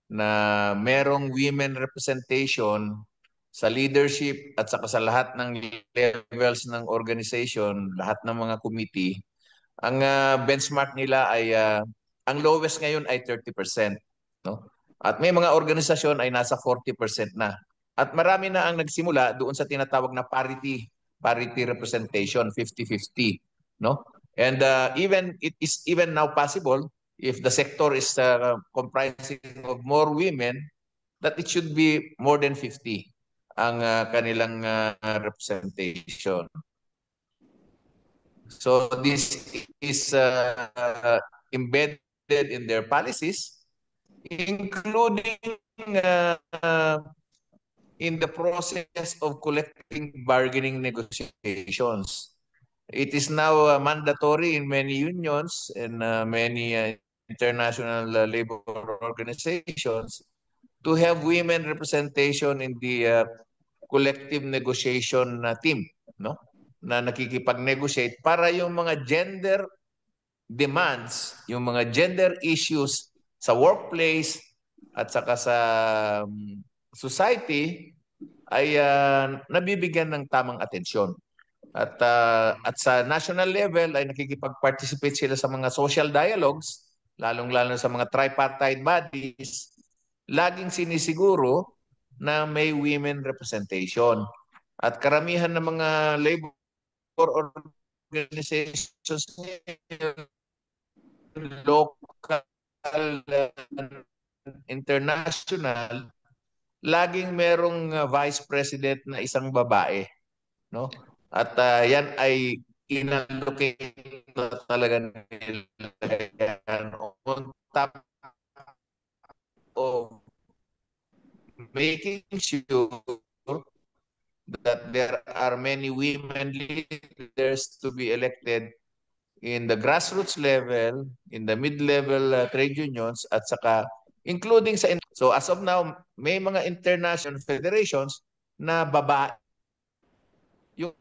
na merong women representation sa leadership at saka sa lahat ng levels ng organization, lahat ng mga committee. Ang benchmark nila ay ang lowest ngayon ay 30%, no? At may mga organisasyon ay nasa 40% na. At marami na ang nagsimula doon sa tinatawag na parity representation, 50-50, no? And it is even now possible if the sector is comprising of more women, that it should be more than 50 ang kanilang representation. So this is embedded in their policies, including in the process of collective bargaining negotiations. It is now mandatory in many unions and many international labor organizations to have women representation in the collective negotiation team, no? Na nakikipag-negotiate para yung mga gender demands, yung mga gender issues sa workplace at saka sa society ay nabibigyan ng tamang atensyon. At sa national level ay nakikipag-participate sila sa mga social dialogues, lalong-lalo sa mga tripartite bodies, laging sinisiguro na may women representation. At karamihan ng mga labor organizations, local, international, laging merong vice president na isang babae, no? At yan ay inallocate talaga nila on top of making sure that there are many women leaders to be elected in the grassroots level, in the mid-level trade unions, at saka including sa... So as of now, may mga international federations na babae yung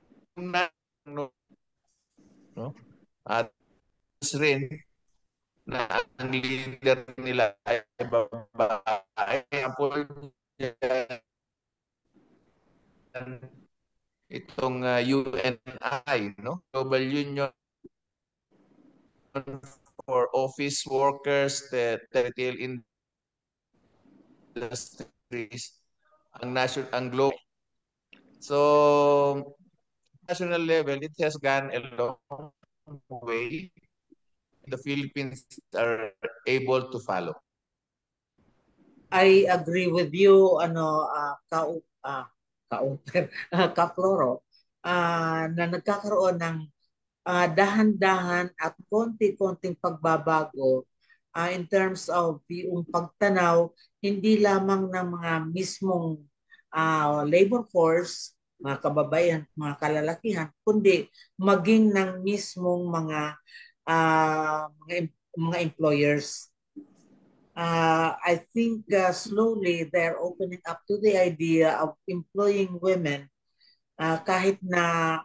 no? At rin na ang leader nila ay babae. Itong UNI, no? Global Union for Office Workers, the retail industries, ang global. So, national level, it has gone a long way. The Philippines are able to follow. I agree with you, Ka-Floro, na nagkakaroon ng dahan-dahan at konti-konting pagbabago in terms of yung pagtanaw, hindi lamang ng mga mismong labor force, mga kababaihan, mga kalalakihan, kundi maging ng mismong mga employers. I think slowly they're opening up to the idea of employing women kahit na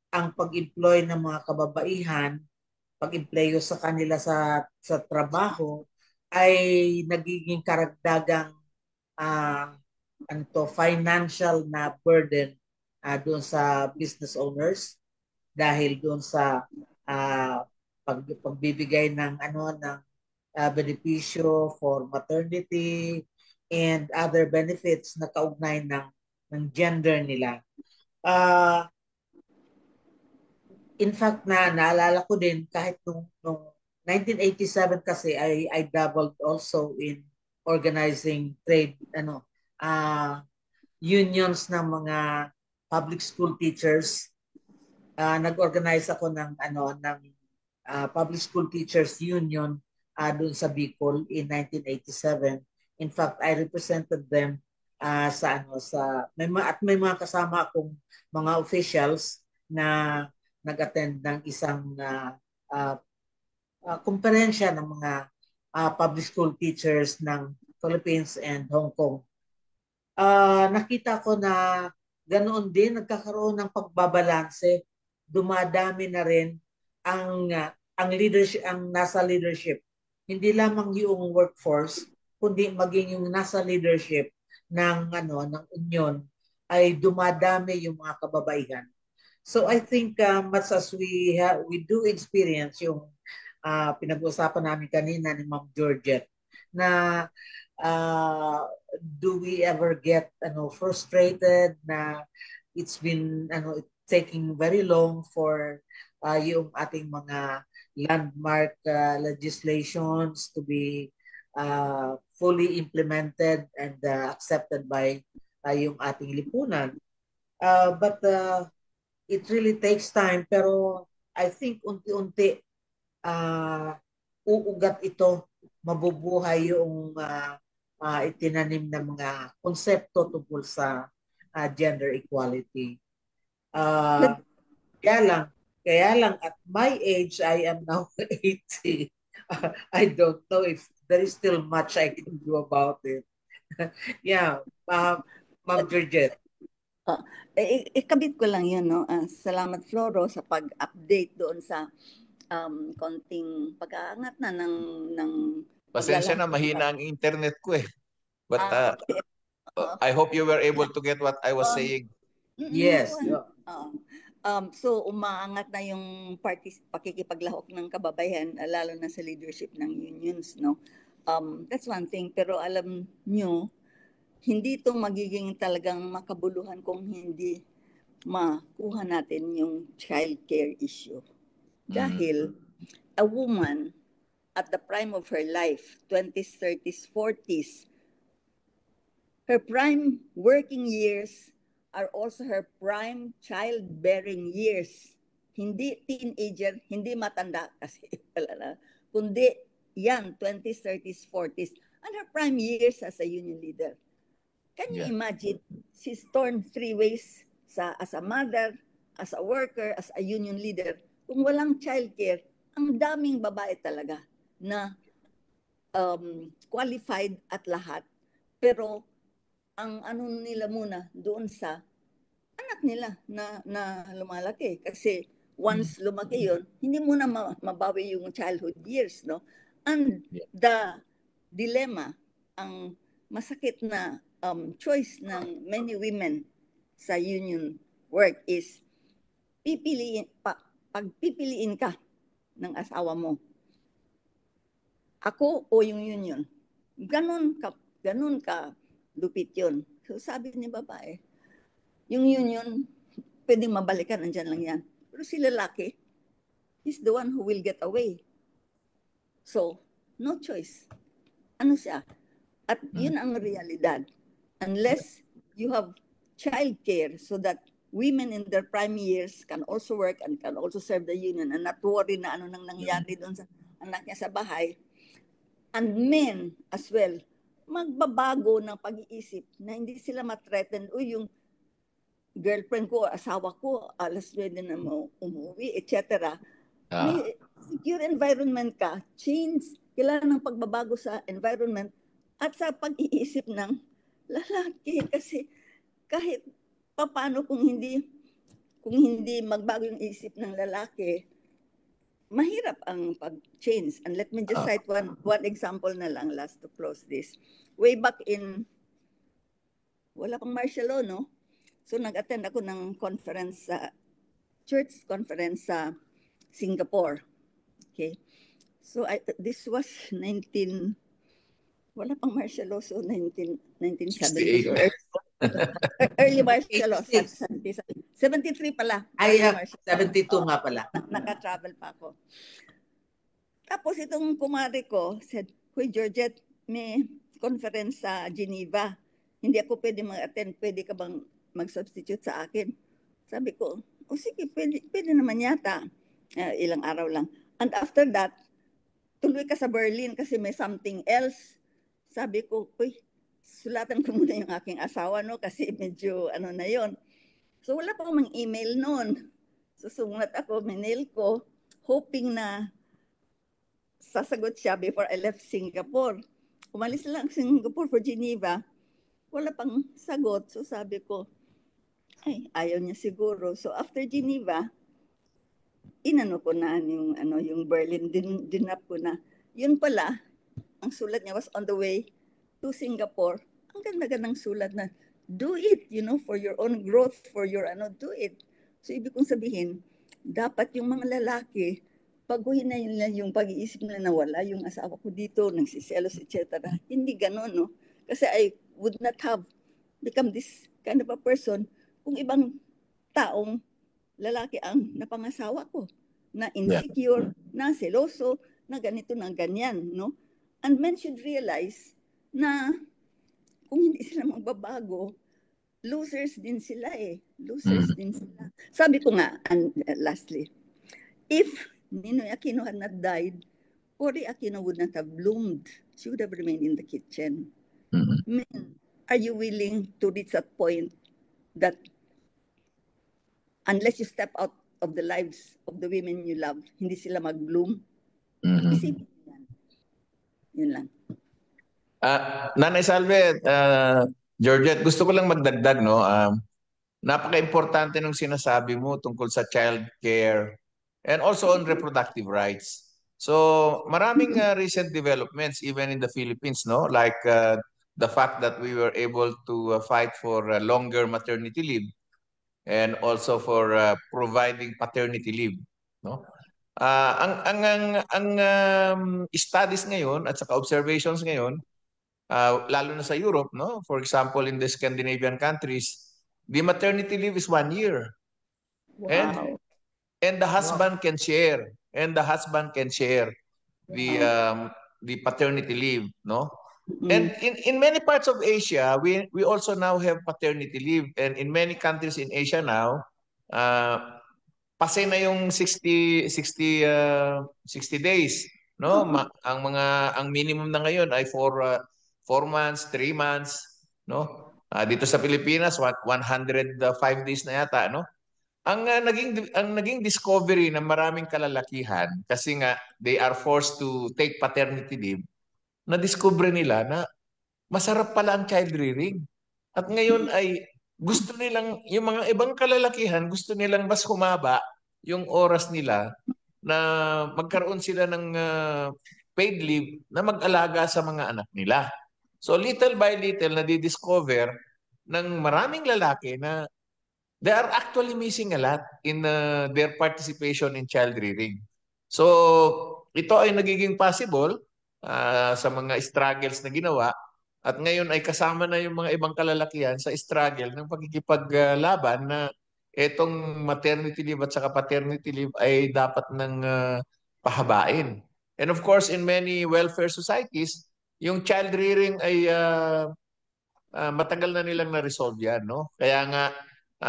ang pag-employ ng mga kababaihan, pag-employo sa kanila sa trabaho ay nagiging karagdagang financial na burden doon sa business owners dahil doon sa pagbibigay ng benepisyo for maternity and other benefits na kaugnay ng gender nila. In fact, naalala ko din kahit nung 1987 kasi I dabbled also in organizing trade unions ng mga public school teachers. Nag-organize ako ng public school teachers union doon sa Bicol in 1987. In fact, I represented them may mga kasama akong mga officials na nag-attend ng isang komperensya ng mga public school teachers ng Philippines and Hong Kong. Nakita ko na ganoon din nagkakaroon ng pagbabalanse. Dumadami na rin ang leadership, ang nasa leadership. Hindi lamang yung workforce, kundi maging yung nasa leadership ng union ay dumadami yung mga kababaihan. So I think much as we do experience yung pinag-uusapan namin kanina ni Ma'am Georgette na do we ever get frustrated na it's been taking very long for yung ating mga landmark legislations to be fully implemented and accepted by yung ating lipunan. But it really takes time, pero I think unti-unti uugat ito, mabubuhay yung itinanim na mga konsepto tungkol sa gender equality. Kaya lang at my age, I am now 80. I don't know if there is still much I can do about it. Yeah, Ma'am Georgette. Ikabit ko lang yun, no? Salamat, Floro, sa pag-update doon sa konting pag-aangat na ng Pasensya na, paglalaki. mahina ang internet ko eh. But Okay. I hope you were able to get what I was Um, saying. Yes. So umaangat na yung pakikipaglahok ng kababaihan, lalo na sa leadership ng unions, no? That's one thing. Pero alam nyo, hindi ito magiging talagang makabuluhan kung hindi makuha natin yung child care issue. Dahil a woman at the prime of her life, 20s, 30s, 40s, her prime working years are also her prime childbearing years. Hindi teenager, hindi matanda kasi wala na. Kundi yan, 20s, 30s, 40s. And her prime years as a union leader. Can you imagine? She's torn three ways as a mother, as a worker, as a union leader. Kung walang childcare, ang daming babae talaga na qualified at lahat. Pero ang ano nila muna doon sa anak nila na lumalaki. Kasi once lumaki yon, hindi muna mabawi yung childhood years, no? And the dilemma, ang masakit na choice ng many women sa union work is pagpipiliin ka ng asawa mo, ako o yung union. Ganun ka lupit yun. So sabi ni babae, yung union, pwedeng mabalikan, andyan lang yan. Pero si lalaki, he's the one who will get away. So, no choice. Ano siya? At yun ang realidad. Unless you have child care so that women in their prime years can also work and can also serve the union and not worry na ano nang nangyari doon sa anak niya sa bahay. And men as well, magbabago ng pag-iisip na hindi sila mathreaten, yung girlfriend ko, asawa ko, alas 9 na umuwi, etc. May secure environment ka, change, kailangan ng pagbabago sa environment at sa pag-iisip ng lalaki. Kasi kahit paano kung hindi magbago yung isip ng lalaki, mahirap ang pag-change. And let me just cite one example na lang last to close this. Way back in, wala pang martial law, no? So nag-attend ako ng conference church conference sa Singapore. Okay? So this was wala pang martial law, so 1970s or early martial law. 73 pala. Ay, 72 nga pala. Naka-travel pa ako. Tapos itong kumari ko said, "Hoy Georgette, may conference sa Geneva. Hindi ako pwede mag-attend. Pwede ka bang mag-substitute sa akin?" Sabi ko, sige, pwede naman yata. Ilang araw lang. And after that, tuloy ka sa Berlin kasi may something else. Sabi ko, sulatan ko muna yung aking asawa, no? Kasi medyo na yon. So wala pa akong email noon. So sumulat ako, mail ko, hoping na sasagot siya before I left Singapore. Umalis lang Singapore for Geneva. Wala pang sagot. So sabi ko, ayaw niya siguro. So after Geneva, inano ko na yung Berlin, dinap ko na. Yun pala, ang sulat niya was on the way to Singapore. Ang ganda-gandang sulat na, do it, for your own growth, for your do it. So ibig kong sabihin, dapat yung mga lalaki, baguhin na nila yung pag-iisip na nawala yung asawa ko dito, nagsiselos, etc. Hindi ganon, no? Kasi I would not have become this kind of a person kung ibang taong lalaki ang napangasawa ko, na insecure, na seloso, na ganito, na ganyan, no? And men should realize na kung hindi sila magbabago, losers din sila Losers din sila. Sabi ko nga, and lastly, if Ninoy Aquino had not died, Cory Aquino would not have bloomed. She would have remained in the kitchen. Men, are you willing to reach that point that unless you step out of the lives of the women you love, hindi sila mag-bloom? Isipin yan. Yun lang. Nanay Salve, Georgette, gusto ko lang magdagdag, no? Napaka-importante ng sinasabi mo tungkol sa child care and also on reproductive rights. So, maraming recent developments even in the Philippines, no? Like the fact that we were able to fight for longer maternity leave and also for providing paternity leave, no? Ang studies ngayon at saka observations ngayon, lalo na sa Europe, no? For example, in the Scandinavian countries, the maternity leave is 1 year. And Wow. and the husband can share. And the husband can share the paternity leave, no? And in many parts of Asia, we also now have paternity leave. And in many countries in Asia now, pase na yung 60 days, no? Ang minimum na ngayon ay 4 months, 3 months, no? Dito sa Pilipinas, 105 days na yata, no? Ang naging discovery ng maraming kalalakihan kasi nga they are forced to take paternity leave, na discover nila na masarap pala ang child rearing. At ngayon ay gusto nilang, yung mga ibang kalalakihan, gusto nilang mas humaba yung oras nila na magkaroon sila ng paid leave na mag-alaga sa mga anak nila. So little by little, nadidiscover ng maraming lalaki na they are actually missing a lot in their participation in child rearing. So ito ay nagiging possible sa mga struggles na ginawa. At ngayon ay kasama na yung mga ibang kalalakihan sa struggle ng pagkikipaglaban na etong maternity leave at saka paternity leave ay dapat ng pahabain. And of course, in many welfare societies, yung child rearing ay matagal na nilang na-resolve yan, no? Kaya nga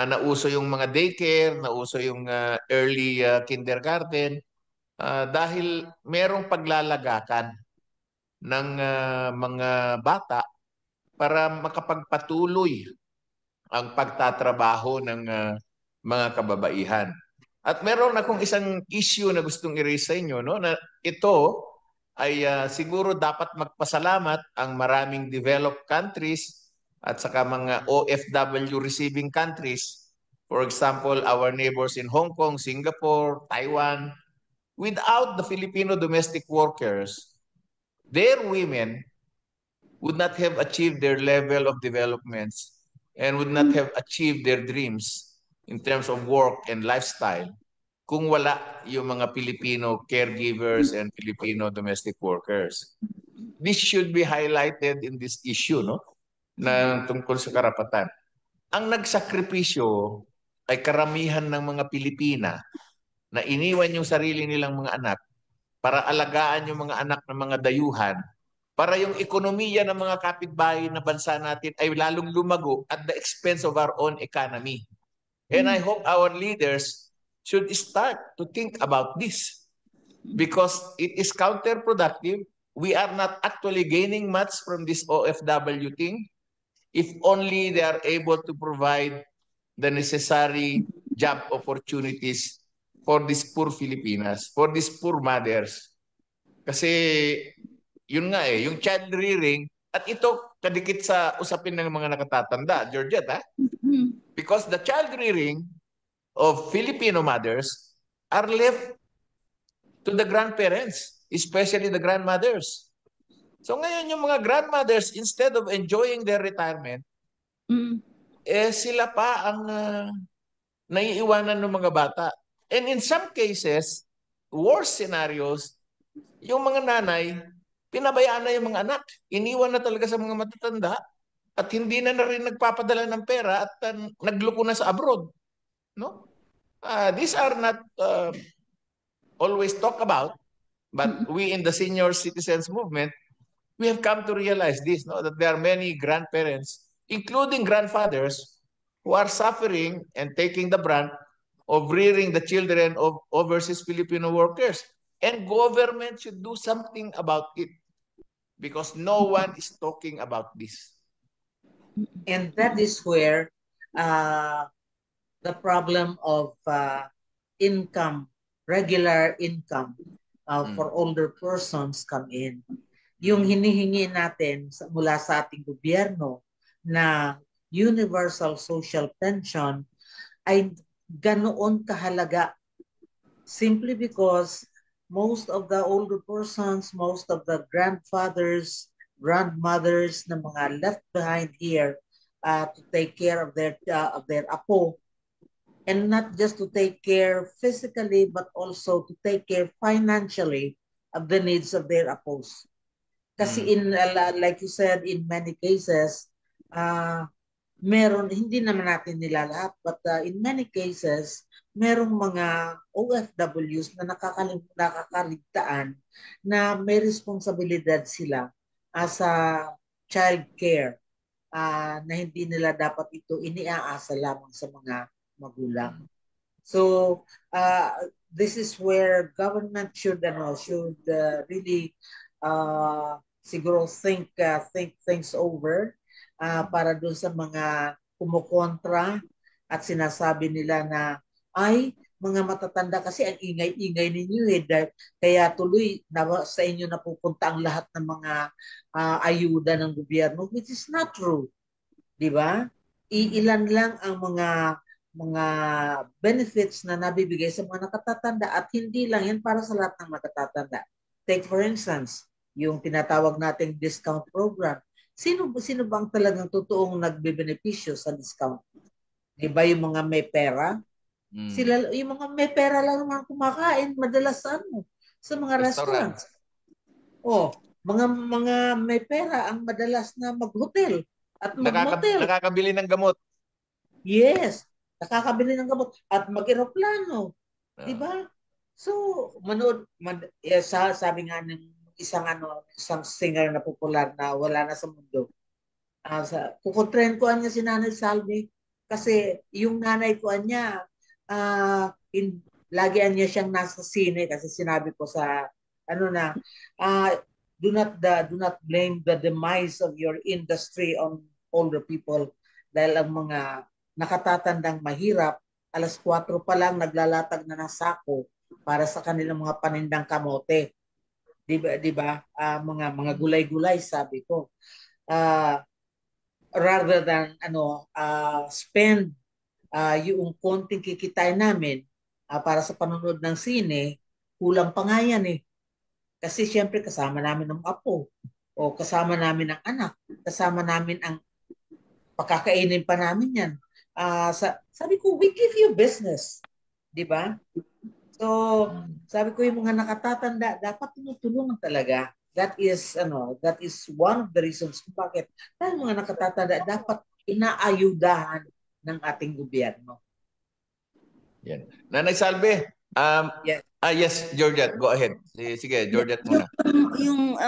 nauso yung mga daycare, nauso yung early kindergarten dahil merong paglalagakan ng mga bata para makapagpatuloy ang pagtatrabaho ng mga kababaihan. At meron akong isang issue na gustong i-raise sa inyo, no, na ito ay siguro dapat magpasalamat ang maraming developed countries at saka mga OFW receiving countries. For example, our neighbors in Hong Kong, Singapore, Taiwan. Without the Filipino domestic workers, their women would not have achieved their level of developments and would not have achieved their dreams in terms of work and lifestyle kung wala yung mga Filipino caregivers and Filipino domestic workers. This should be highlighted in this issue, no? Na tungkol sa karapatan. Ang nagsakripisyo ay karamihan ng mga Pilipina na iniwan yung sarili nilang mga anak para alagaan yung mga anak ng mga dayuhan, para yung ekonomiya ng mga kapitbahay na bansa natin ay lalong lumago at the expense of our own economy. And I hope our leaders should start to think about this because it is counterproductive. We are not actually gaining much from this OFW thing if only they are able to provide the necessary job opportunities for these poor Filipinas, for these poor mothers. Kasi yun nga yung child rearing, at ito kadikit sa usapin ng mga nakatatanda, Georgette, ha? Because the child rearing of Filipino mothers are left to the grandparents, especially the grandmothers. So ngayon yung mga grandmothers, instead of enjoying their retirement, sila pa ang naiiwanan ng mga bata. And in some cases, worse scenarios, yung mga nanay, pinabayaan na yung mga anak. Iniwan na talaga sa mga matatanda at hindi na rin nagpapadala ng pera at nagluko na sa abroad. No? These are not always talked about, but we in the senior citizens movement, we have come to realize this, no? That there are many grandparents, including grandfathers, who are suffering and taking the brunt of rearing the children of overseas Filipino workers. And government should do something about it because no one is talking about this. And that is where the problem of income, regular income for older persons come in. yung hinihingi natin mula sa ating gobyerno na universal social pension ay ganoon kahalaga, simply because most of the older persons, most of the grandfathers, grandmothers na mga left behind here to take care of their apo, and not just to take care physically but also to take care financially of the needs of their apos. Kasi like you said, in many cases, meron, hindi naman natin nila lahat, but in many cases, merong mga OFWs na nakakaligtaan na may responsibilidad sila sa child care, na hindi nila dapat ito iniaasa lamang sa mga magulang. So, this is where government should really siguro think things over para doon sa mga kumukontra at sinasabi nila na ay mga matatanda kasi ang ingay-ingay ninyo kaya tuloy sa inyo napupunta ang lahat ng mga ayuda ng gobyerno, which is not true. Di ba? Iilan lang ang mga benefits na nabibigay sa mga nakatatanda at hindi lang yan para sa lahat ng nakatatanda. Take for instance, yung tinatawag nating discount program. Sino ba ang talagang totoong nagbebenepisyo sa discount? Di ba yung mga may pera? Sila, yung mga may pera lang naman kumakain madalas sa mga restaurants. Mga may pera ang madalas na mag-hotel at mag-motel. Nakakabili ng gamot. Yes, nakakabili ng gamot at mag-eroplano. Di ba? So, sabi nga ng isang singer na popular na wala na sa mundo. Kukontrahin ko niya si Nanay Salvi kasi yung nanay ko niya, lagi niya siyang nasa sine kasi sinabi ko sa do not blame the demise of your industry on older people dahil ang mga nakatatandang mahirap, 4:00 pa lang naglalatag na ng sako para sa kanilang mga panindang kamote. Di ba? Mga gulay-gulay, sabi ko. Rather than spend yung konting kikitain namin para sa panonood ng sine, kulang pa nga yan eh. Kasi syempre kasama namin ang apo o kasama namin ang anak, kasama namin ang pakakainin pa namin yan. Sabi ko, we give you business. Di ba? So, sabi ko yung mga nakatatanda, dapat tinutulungan talaga. That is one of the reasons kung bakit dahil mga nakatatanda dapat inaayudahan ng ating gobyerno. Yan. Nanay Salve, yes. Yes, Georgette, go ahead. Sige, Georgette muna. Yung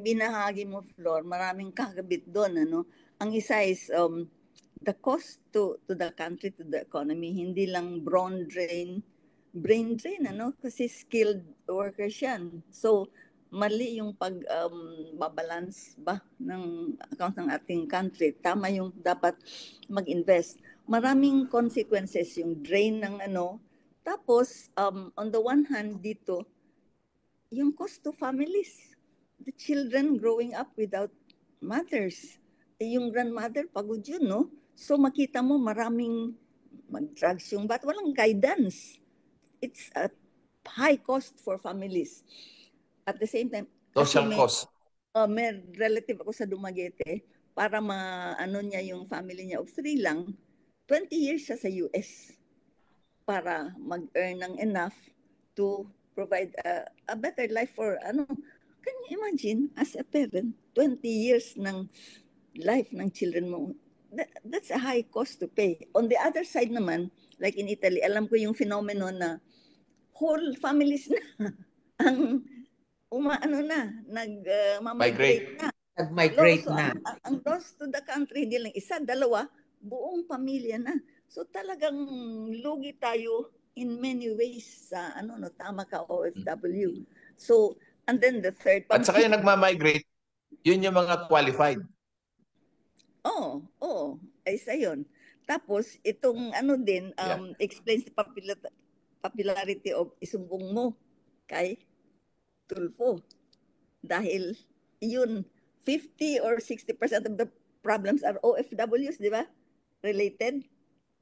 binahagi mo, Flor, maraming kakabit doon. Ang isa is the cost to the country, to the economy, hindi lang brain drain, kasi skilled workers yan. So, mali yung pag-babalance ba ng account ng ating country. Tama yung dapat mag-invest. Maraming consequences yung drain ng Tapos, on the one hand dito, yung cost to families. The children growing up without mothers. Yung grandmother, pagod yun, no? So, makita mo maraming mag-drugs yung walang guidance. It's a high cost for families. At the same time, social cost. May relative ako sa Dumaguete, para niya yung family niya of 3 lang, 20 years siya sa US para mag-earn ng enough to provide a better life for Can you imagine, as a parent, 20 years ng life ng children mo? That's a high cost to pay. On the other side naman, like in Italy, alam ko yung phenomenon na whole families na ang nag-migrate na. Nag-migrate na. Ang loss to the country, hindi lang isa, dalawa, buong pamilya na. So talagang lugi tayo in many ways sa tama ka, OFW. So, and then the third. At saka yung nagma-migrate, yun yung mga qualified. Oo. Ay isa yun. Tapos, itong explains the popularity of isumbong mo kay Tulfo. Dahil yun, 50 or 60% of the problems are OFWs, di ba? Related.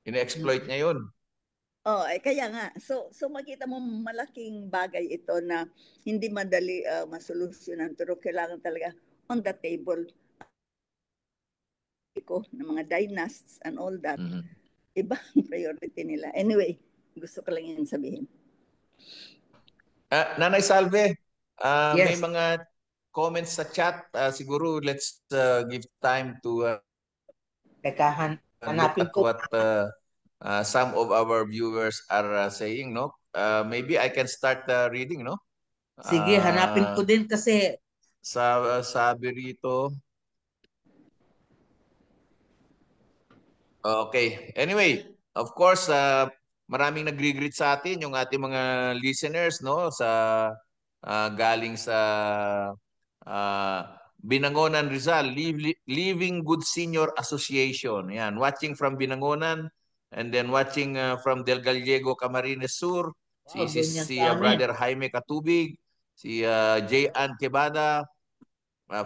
Ine-exploit niya yun. Oh, kaya nga. So makita mo malaking bagay ito na hindi madali masolusyonan pero kailangan talaga on the table ko ng mga dynasts and all that. Ibang priority nila. Anyway, gusto ko lang yan sabihin. Nanay Salve, may Yes. mga comments sa chat. Siguro let's give time to Teka, look hanapin at ko. what some of our viewers are saying, no? Maybe I can start reading, no? Sige, hanapin ko din kasi Sabi rito. Okay. Anyway, of course, maraming nagre-greet sa atin yung ating mga listeners, no? Galing sa Binangonan, Rizal, Living Good Senior Association. Yan, watching from Binangonan and then watching from Del Gallego, Camarines Sur, wow, doon yan si sa amin. Brother Jaime Katubig, si J. Ann Quebada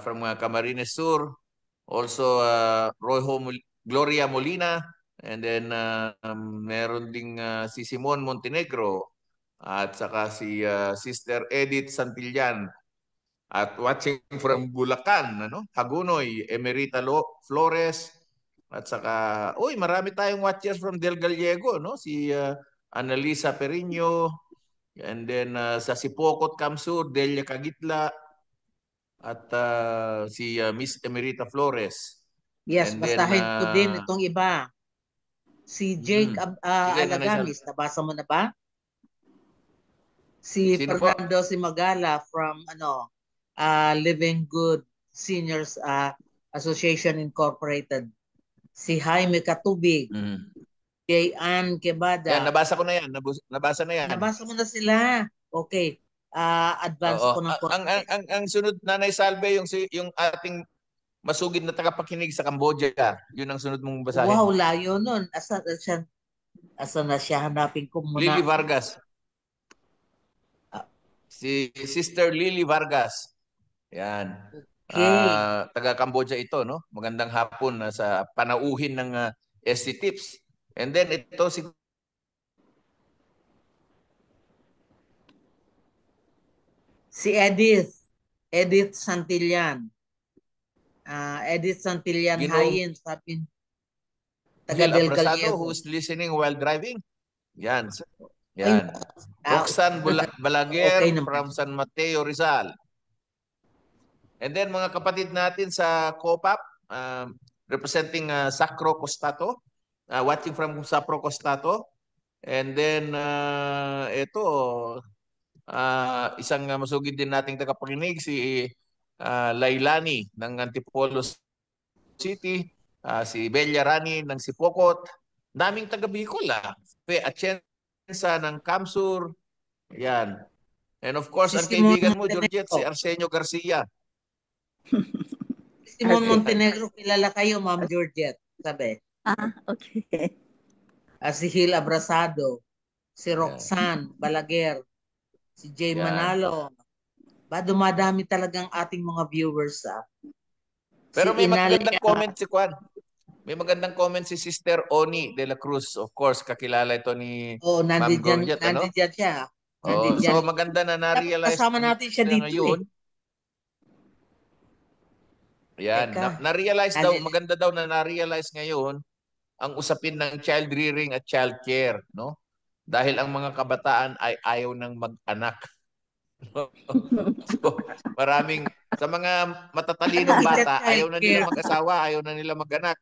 from Camarines Sur, also Gloria Molina, and then meron ding si Simon Montenegro at saka si Sister Edith Santillan. At watching from Bulacan, Hagunoy, Emerita Flores, at saka, marami tayong watchers from Del Gallego, no? Si Annalisa Periño, and then sa Sipokot, Kamsur, Delia Cagitla, at si Miss Emerita Flores. Yes, And basahin ko din itong iba. Si Jake Sige, Alagamis, nabasa mo na ba? Si Sino po? Fernando Simagala from Living Good Seniors Association Incorporated. Si Jaime Katubig. J. Ann Quebada. Yan, nabasa ko na yan. Nabasa na yan. Nabasa mo na sila. Okay. Advance ko ng ang sunod, Nanay Salve, yung ating masugid na tagapakinig sa Cambodia. Yun ang sunod mong basahin. Wow, layo nun. Asa na siya? Hanapin ko muna. Lily Vargas. Si Sister Lily Vargas. Yan. Okay. Taga Cambodia ito, no? Magandang hapon sa panauhin ng ST Tips. And then ito si Edith Santillan. Edith Santillan Hayin, sabi taga Del Gallego. Who's listening while driving? Yan. Yan. Roxanne Balaguer from San Mateo, Rizal. And then mga kapatid natin sa COPAP, representing Sacro Costato, watching from Sacro Costato. And then ito, isang masugid din nating tagapakinig, si Lailani ng Antipolo City, si Bella Rani ng Sipokot, daming taga Bicol, Atienza ng Kamsur, yan. And of course, ang kaibigan mo, Georgette, si Arsenio Garcia. Simon Montenegro, kilala kayo, Ma'am Georgette, sabi. Okay. Si Hil Abrasado, si Roxanne Balaguer, si Jay Manalo. Dumadami talagang ating mga viewers. Pero may magandang comment si Juan. May magandang comment si Sister Oni de la Cruz. Of course, kakilala ito ni Ma'am Georgette. Nandiyan siya. So maganda na na-realize kasama natin siya dito ngayon. Yan, na-realize daw, maganda daw na na-realize ngayon ang usapin ng child rearing at child care, no? Dahil ang mga kabataan ay ayaw ng mag-anak. So, maraming sa mga matatalinong bata, ayaw na nila mag-asawa, ayaw na nila mag-anak.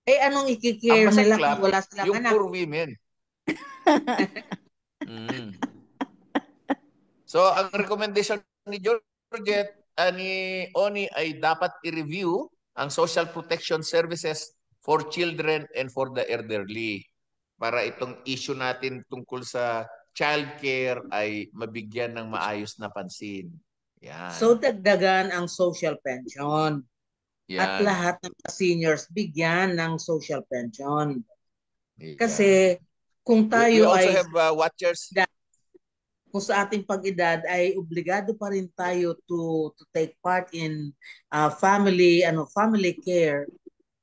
Anong ikikare nila kung wala silang yung anak? Yung poor women. So, ang recommendation ni Georgette, ni Oni ay dapat i-review ang social protection services for children and for the elderly para itong issue natin tungkol sa child care ay mabigyan ng maayos na pansin. Yan. So dagdagan ang social pension. Yan. At lahat ng seniors bigyan ng social pension. Yan. Kasi kung tayo we also have watchers. kung sa ating pag-edad ay obligado pa rin tayo to take part in family care,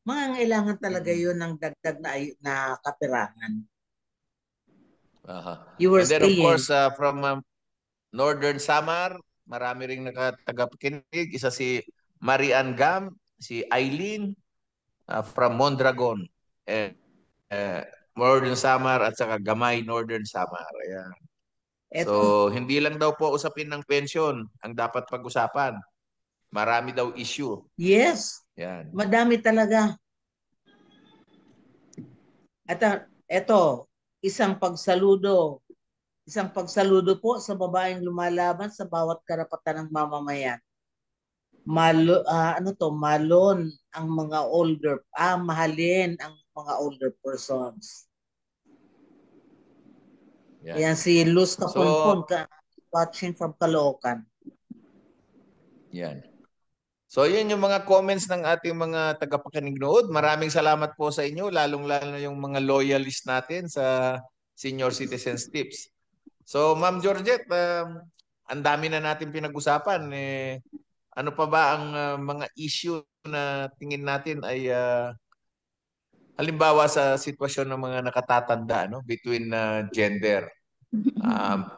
mangangailangan talaga Mhm. yun ng dagdag na kaperahan. Aha. You were And then of saying, course from Northern Samar, marami ring nakatagapakinig. Isa si Marian Gam, si Eileen from Mondragon. Eh, Northern Samar at saka Gamay Northern Samar. Ayan. eto, So, hindi lang daw po usapin ng pension ang dapat pag-usapan. Marami daw issue. yes, Yan. madami talaga. At eto, isang pagsaludo po sa babaeng lumalaban sa bawat karapatan ng mamamayan. Malon ang mga mahalin ang mga older persons. Yan. Ayan si Luz So, Kaponpon, watching from Caloocan. yan. So, yun yung mga comments ng ating mga tagapakinig nood. Maraming salamat po sa inyo, lalong-lalo na yung mga loyalist natin sa Senior Citizens Tips. So, Ma'am Georgette, ang dami na natin pinag-usapan. Ano pa ba ang mga issue na tingin natin ay halimbawa sa sitwasyon ng mga nakatatanda between gender? Um,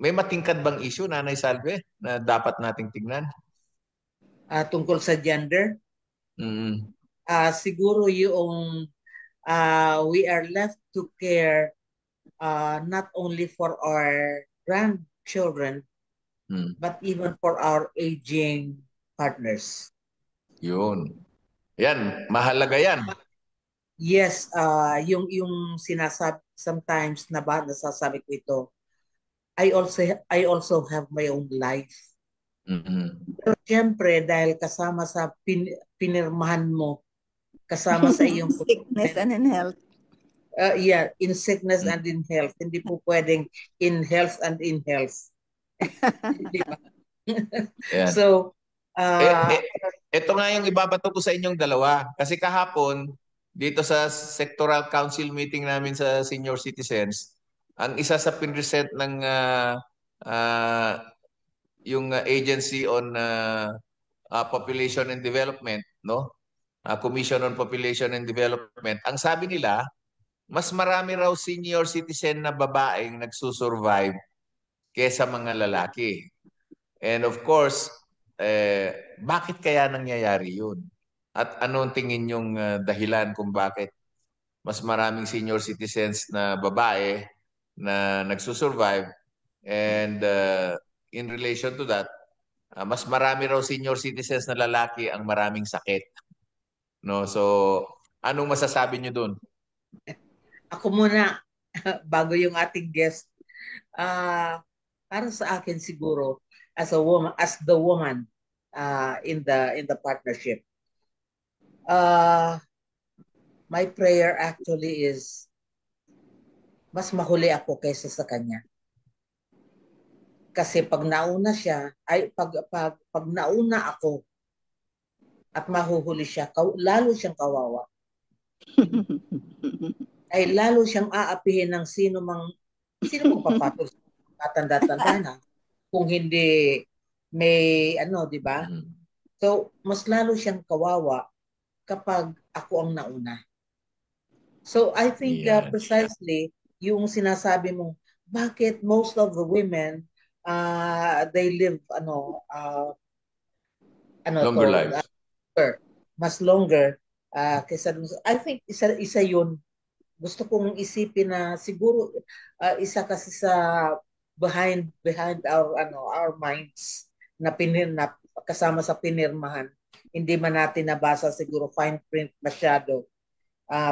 may matingkad bang issue, Nanay Salve, na dapat nating tignan? Tungkol sa gender, Mm. siguro yung we are left to care not only for our grandchildren, but even for our aging partners. Yun. Yan, mahalaga yan. Yes, yung sinasabi sometimes nasasabi ko ito, I also have my own life. Pero siyempre, dahil kasama sa pinirmahan mo, kasama sa iyong sickness and in health. In sickness and in health. Hindi po pwedeng in health and in health. Di ba? Yan. So, ito nga yung ibabato ko sa inyong dalawa. Kasi kahapon, dito sa sectoral council meeting namin sa senior citizens, ang isa sa pinresent ng yung Agency on Population and Development, no? Commission on Population and Development. Ang sabi nila, mas marami raw senior citizen na babaeng nagsusurvive kesa mga lalaki. And of course, bakit kaya nangyayari yun? At anong tingin yung dahilan kung bakit mas maraming senior citizens na babae na nagsusurvive, and in relation to that, mas marami raw senior citizens na lalaki ang maraming sakit. No? So, anong masasabi nyo dun? ako muna, bago yung ating guest, para sa akin siguro, as the woman in the partnership, my prayer actually is mas mahuli ako kaysa sa kanya. Kasi pag nauna siya, pag nauna ako at mahuhuli siya, lalo siyang kawawa. Ay lalo siyang aapihin ng sino mang papatol sa tanda-tanda na kung hindi may di ba? So, mas lalo siyang kawawa kapag ako ang nauna. So, I think precisely yung sinasabi mong bakit most of the women they live longer lives. Mas longer kaysa I think isa yun. Gusto kong isipin na siguro isa kasi sa behind our minds na kasama sa pinirmahan. Hindi man natin nabasa siguro fine print masyado.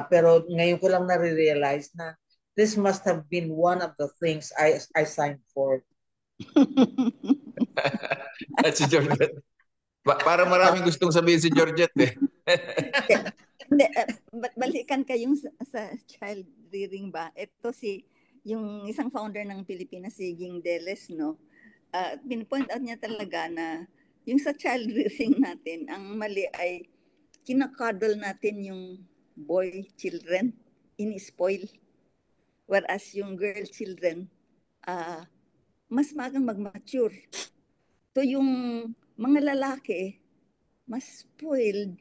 Pero ngayon ko lang nare-realize na this must have been one of the things I signed for. At si Georgette. Para maraming gustong sabihin si Georgette eh. Balikan kayong sa child rearing ba? Ito yung isang founder ng Pilipinas, si Ging Deles, no? Pinpoint out niya talaga na yung sa child rearing natin, ang mali ay kinakadol natin yung boy children, in-spoil. Whereas yung girl children, mas magang mag-mature. So yung mga lalaki, mas spoiled,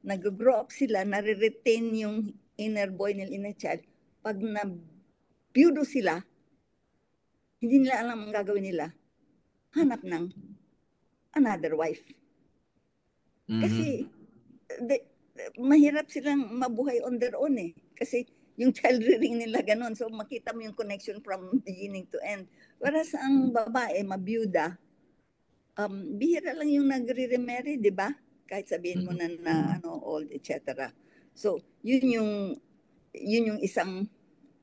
nag-grow up sila, nare-retain yung inner boy nila, inner child. Pag na-budo sila, hindi nila alam ang gagawin nila. Hanap ng another wife. Kasi mahirap silang mabuhay on their own eh. Kasi yung child rearing nila ganun. So makita mo yung connection from beginning to end. Whereas ang babae, mabiyuda, bihira lang yung nagre-remarry, di ba? Kahit sabihin mo na old, etc. So, yun yung isang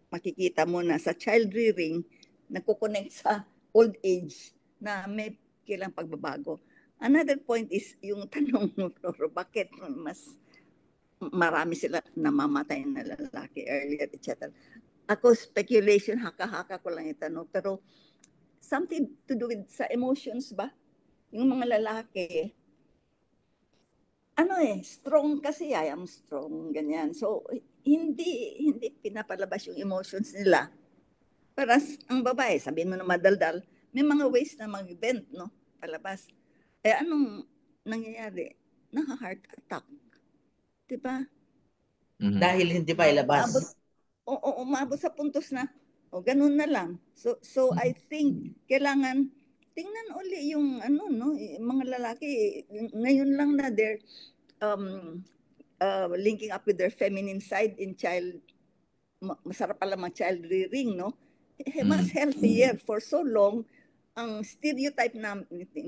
makikita mo na sa child rearing, nagko-connect sa old age na may kailang pagbabago. Another point is yung tanong mo, bakit mas marami sila namamatay na lalaki earlier, etc. Ako, speculation, haka-haka ko lang itanong, pero something to do with sa emotions ba? Yung mga lalaki, strong kasi, I am strong, ganyan. So, hindi pinapalabas yung emotions nila. Paras ang babae, sabihin mo na madaldal, may mga ways na mag-bend, no? Palabas. Anong nangyayari? Naka-heart attack. Diba? Dahil hindi pa ilabas. Umabot sa puntos na, ganun na lang. So I think, kailangan, tingnan uli yung mga lalaki, ngayon lang na they're linking up with their feminine side in child, masarap pala mga child rearing, no? Mas healthier. For so long, ang stereotype na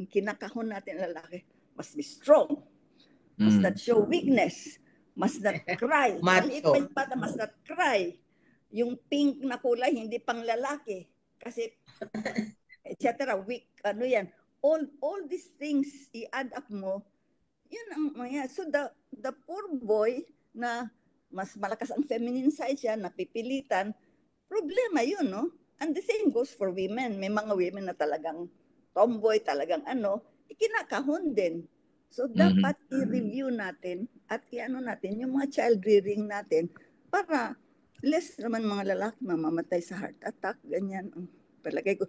kinakahon natin lalaki, must be strong, must not show weakness, must not cry. Maliit pa yung bata, must not cry. Yung pink na kulay, hindi pang lalaki. Kasi, etc. Weak, yan. All these things, i-add up mo, yun ang mga. So, the poor boy na mas malakas ang feminine side siya, napipilitan, problema yun, no? And the same goes for women. May mga women na talagang tomboy, talagang ikinakahon din. So, dapat i-review natin at natin yung mga child rearing natin para less naman mga lalaki mamamatay sa heart attack, ganyan. Palagay ko.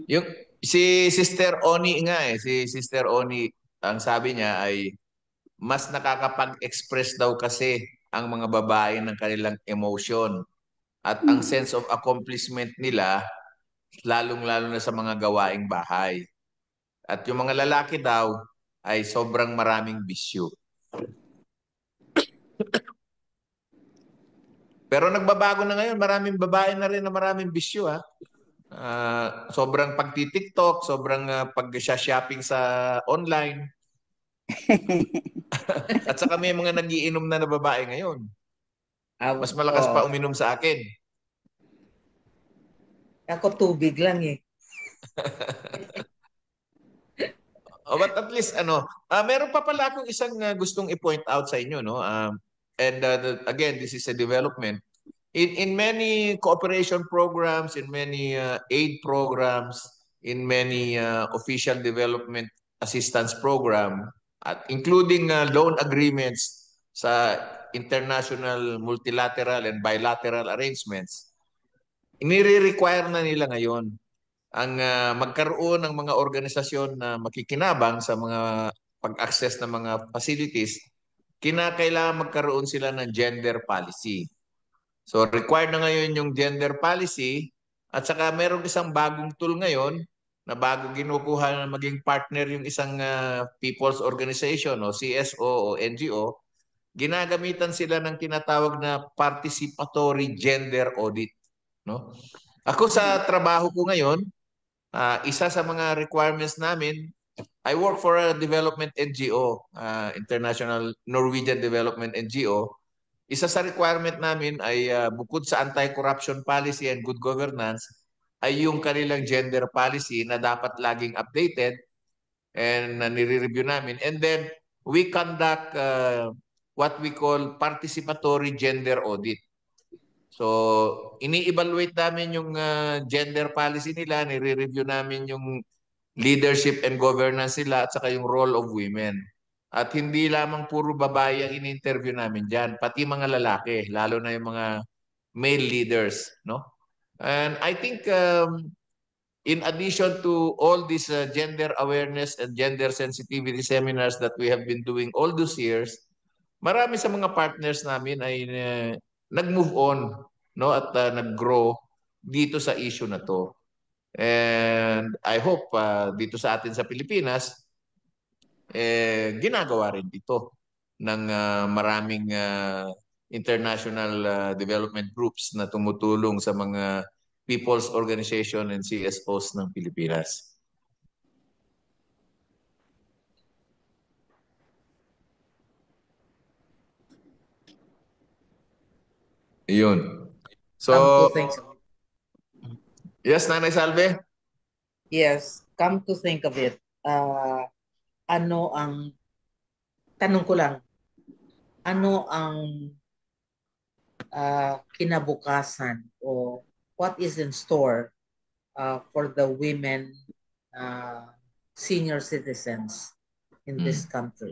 Yung si Sister Oni si Sister Oni, ang sabi niya ay mas nakakapag-express daw kasi ang mga babae ng kanilang emotion at ang sense of accomplishment nila lalong-lalo na sa mga gawaing bahay. At yung mga lalaki daw ay sobrang maraming bisyo. Pero nagbabago na ngayon, maraming babae na rin na maraming bisyo ha. Sobrang pagti-TikTok, sobrang pag-shopping sa online. At saka may mga nagiinom na babae ngayon. Mas malakas pa uminom sa akin. Ako tubig lang eh. But at least meron pa pala akong isang gustong i-point out sa inyo, no? Again, this is a development. In many cooperation programs, in many aid programs, in many official development assistance program, at including loan agreements sa international multilateral and bilateral arrangements, inire-require na nila ngayon ang magkaroon ng mga organisasyon na makikinabang sa mga pag-access ng mga facilities, kinakailangan magkaroon sila ng gender policy. So required na ngayon yung gender policy at saka meron isang bagong tool ngayon na bago ginukuha na maging partner yung isang people's organization o CSO o NGO, ginagamitan sila ng tinatawag na participatory gender audit, no? Ako sa trabaho ko ngayon, isa sa mga requirements namin, I work for a development NGO, International Norwegian Development NGO. Isa sa requirement namin ay bukod sa anti-corruption policy and good governance, ay yung kanilang gender policy na dapat laging updated and nire-review namin. And then we conduct what we call participatory gender audit. So, ini-evaluate namin yung gender policy nila, nire-review namin yung leadership and governance nila at saka yung role of women. At hindi lamang puro babae ang in-interview namin dyan, pati mga lalaki, lalo na yung mga male leaders, no? And I think in addition to all these gender awareness and gender sensitivity seminars that we have been doing all those years, marami sa mga partners namin ay nag-move on, no, at nag-grow dito sa issue na to. And I hope dito sa atin sa Pilipinas, ginagawa rin ito ng maraming international development groups na tumutulong sa mga people's organization and CSOs ng Pilipinas. Iyon. So, Come to think, yes, Nanay Salve? yes, come to think of it, ano ang, tanong ko lang, ano ang kinabukasan o what is in store for the women senior citizens in this country?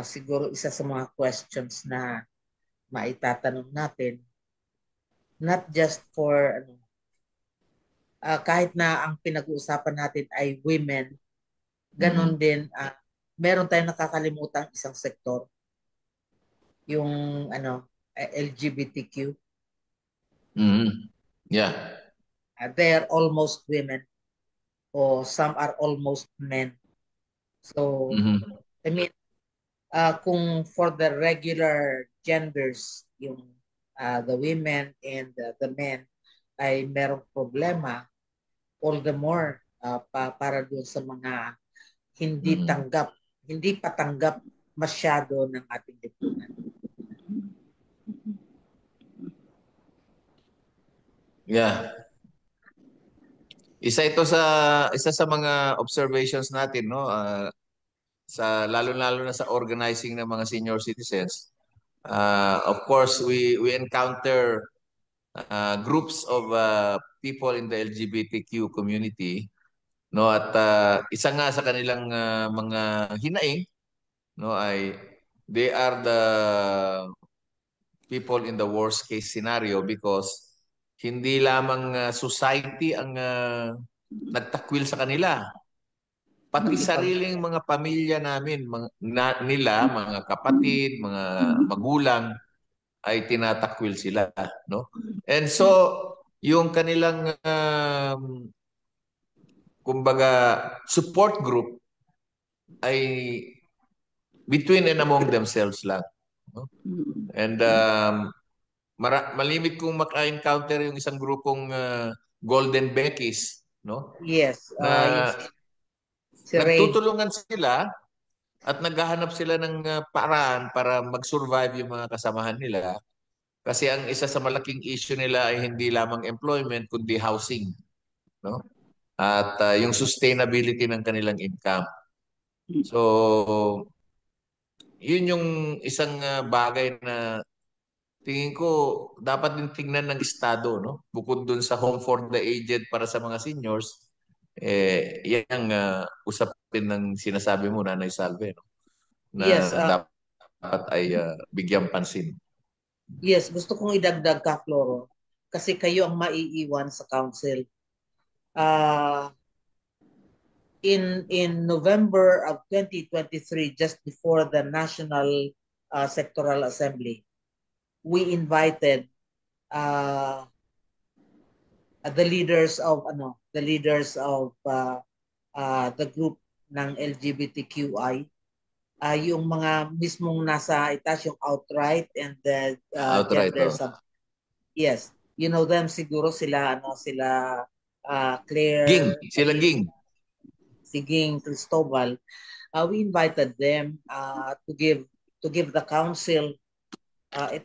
Siguro isa sa mga questions na maitatanong natin, not just for kahit na ang pinag-uusapan natin ay women, ganon din, meron tayong nakakalimutan isang sektor, yung LGBTQ. Yeah. They are almost women or some are almost men. So, I mean, kung for the regular genders, yung the women and the men ay merong problema, all the more para doon sa mga hindi patanggap masyado ng ating lipunan. Yeah. Isa sa mga observations natin, no, sa lalo-lalo na sa organizing ng mga senior citizens. Of course, we encounter groups of people in the LGBTQ community, no, at isa nga sa kanilang mga hinaing, no, ay they are the people in the worst case scenario because hindi lamang society ang nagtakwil sa kanila. Pati sariling mga pamilya namin, mga kapatid, mga magulang, ay tinatakwil sila, no? And so, yung kanilang kumbaga support group ay between and among themselves lang, no? And malimit kong maka-encounter yung isang grupong Golden Beckies, no? Yes. Nagtutulungan sila at naghahanap sila ng paraan para mag-survive yung mga kasamahan nila. Kasi ang isa sa malaking issue nila ay hindi lamang employment kundi housing, no? At yung sustainability ng kanilang income. So, yun yung isang bagay na tingin ko dapat din tingnan ng Estado, no? Bukod dun sa home for the aged para sa mga seniors, yan ang usapin ng sinasabi mo, Nanay Salve, no? Na yes, dapat ay bigyang pansin. Yes, gusto kong idagdag ka, Floro, kasi kayo ang maiiwan sa council. In November of 2023, just before the National Sectoral Assembly, we invited the leaders of the group ng LGBTQI, yung mga mismong nasa itaas, yung outright and the Outright, yes, you know them siguro, sila Claire, Ging. Si Ging Cristobal. We invited them to give the council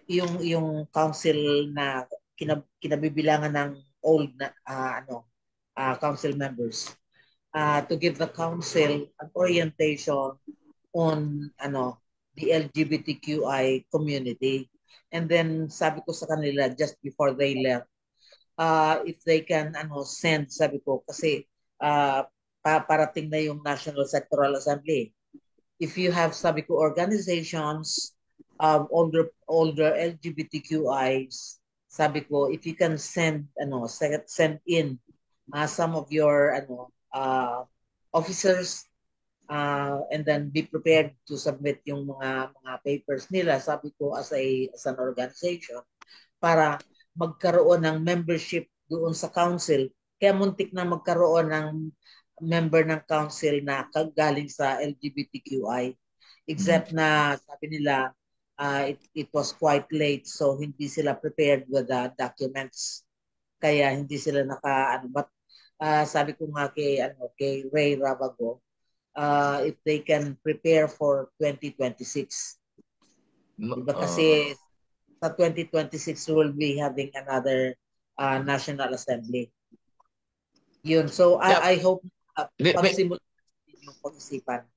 yung council na kinabibilangan ng old na council members, to give the council an orientation on the LGBTQI community. And then sabi ko sa kanila just before they left, if they can send, sabi ko kasi parating na yung National Sectoral Assembly. If you have, sabi ko, organizations of older LGBTQIs sabi ko, if you can send in some of your officers, and then be prepared to submit yung mga papers nila, sabi ko, as an organization, para magkaroon ng membership doon sa council. Kaya muntik na magkaroon ng member ng council na galing sa LGBTQI, except na sabi nila it was quite late, so hindi sila prepared with the documents, kaya hindi sila but sabi ko nga kay Ray Rabago, if they can prepare for 2026. Diba kasi sa 2026 we will be having another National Assembly. Yun. So I hope pagsimulan yung pag-isipan.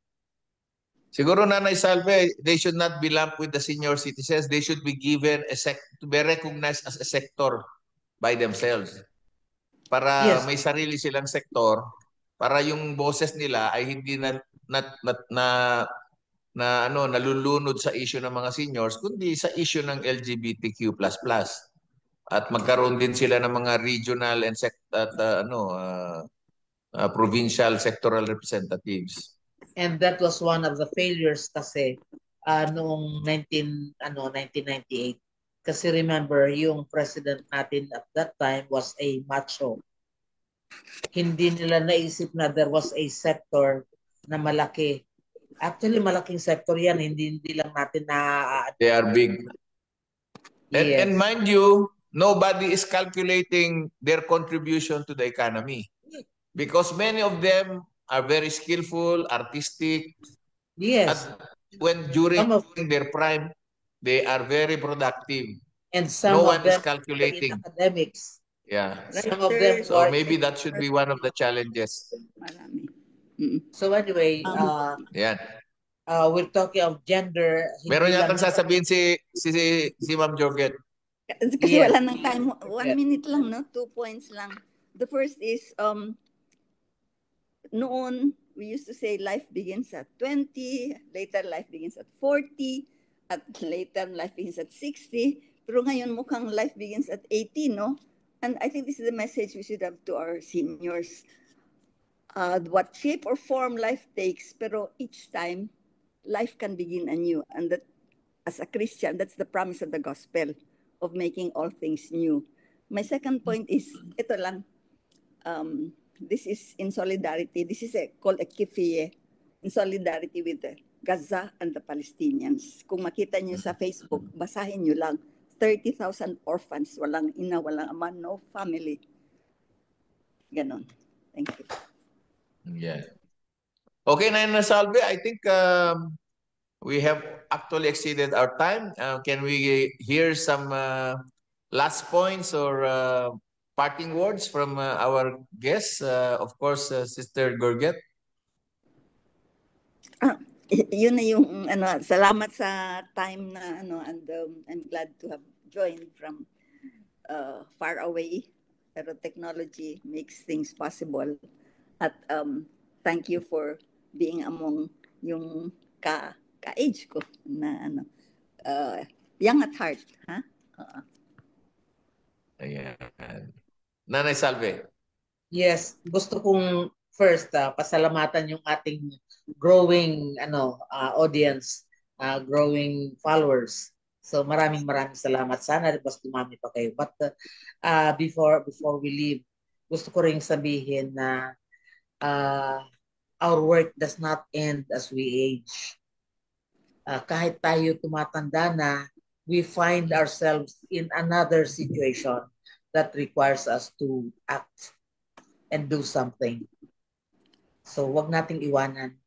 Siguro, Nanay Salve, they should not be lumped with the senior citizens. They should be given to be recognized as a sector by themselves. Para may sarili silang sektor, para yung boses nila ay hindi nalulunod sa issue ng mga seniors, kundi sa issue ng LGBTQ++. At magkaroon din sila ng mga regional and provincial sectoral representatives. And that was one of the failures kasi noong 1998. Kasi remember, yung president natin at that time was a macho. Hindi nila naisip na there was a sector na malaki. Actually, malaking sector yan. Hindi lang natin na... They are big. Yes. And mind you, nobody is calculating their contribution to the economy. Because many of them are very skillful, artistic. Yes. At during their prime, they are very productive. And some no of one them is calculating. In academics. Yeah. Some of them. So maybe that should be one of the challenges. So anyway, we're talking of gender. Meron yatang sasabihin si Ma'am Jorget. Kasi wala nang time. 1 minute lang, no? 2 points lang. The first is, noon, we used to say life begins at 20, later life begins at 40, at later life begins at 60. Pero ngayon mukhang life begins at 80, no? And I think this is the message we should have to our seniors. What shape or form life takes, pero each time, life can begin anew. And that, as a Christian, that's the promise of the gospel, of making all things new. My second point is, ito lang, this is in solidarity. This is called a kifiyeh, in solidarity with the Gaza and the Palestinians. Kung makita niyo sa Facebook, basahin niyo lang. 30,000 orphans, walang ina, walang ama, no family. Ganon. Thank you. Yeah. Okay, Nanay Salve, I think we have actually exceeded our time. Can we hear some last points or parting words from our guests? Of course, Sister Gorget. Yun na yung salamat sa time na and I'm glad to have joined from far away, pero technology makes things possible. At thank you for being among yung ka-age ko na young at heart, ha? Ayan. Nanay Salve. Yes, gusto kong first pasalamatan yung ating growing audience, growing followers. So maraming salamat. Sana mas dumami pa kayo. But before we leave, gusto ko ring sabihin na our work does not end as we age. Kahit tayo tumatanda na, we find ourselves in another situation that requires us to act and do something. So wag nating iwanan.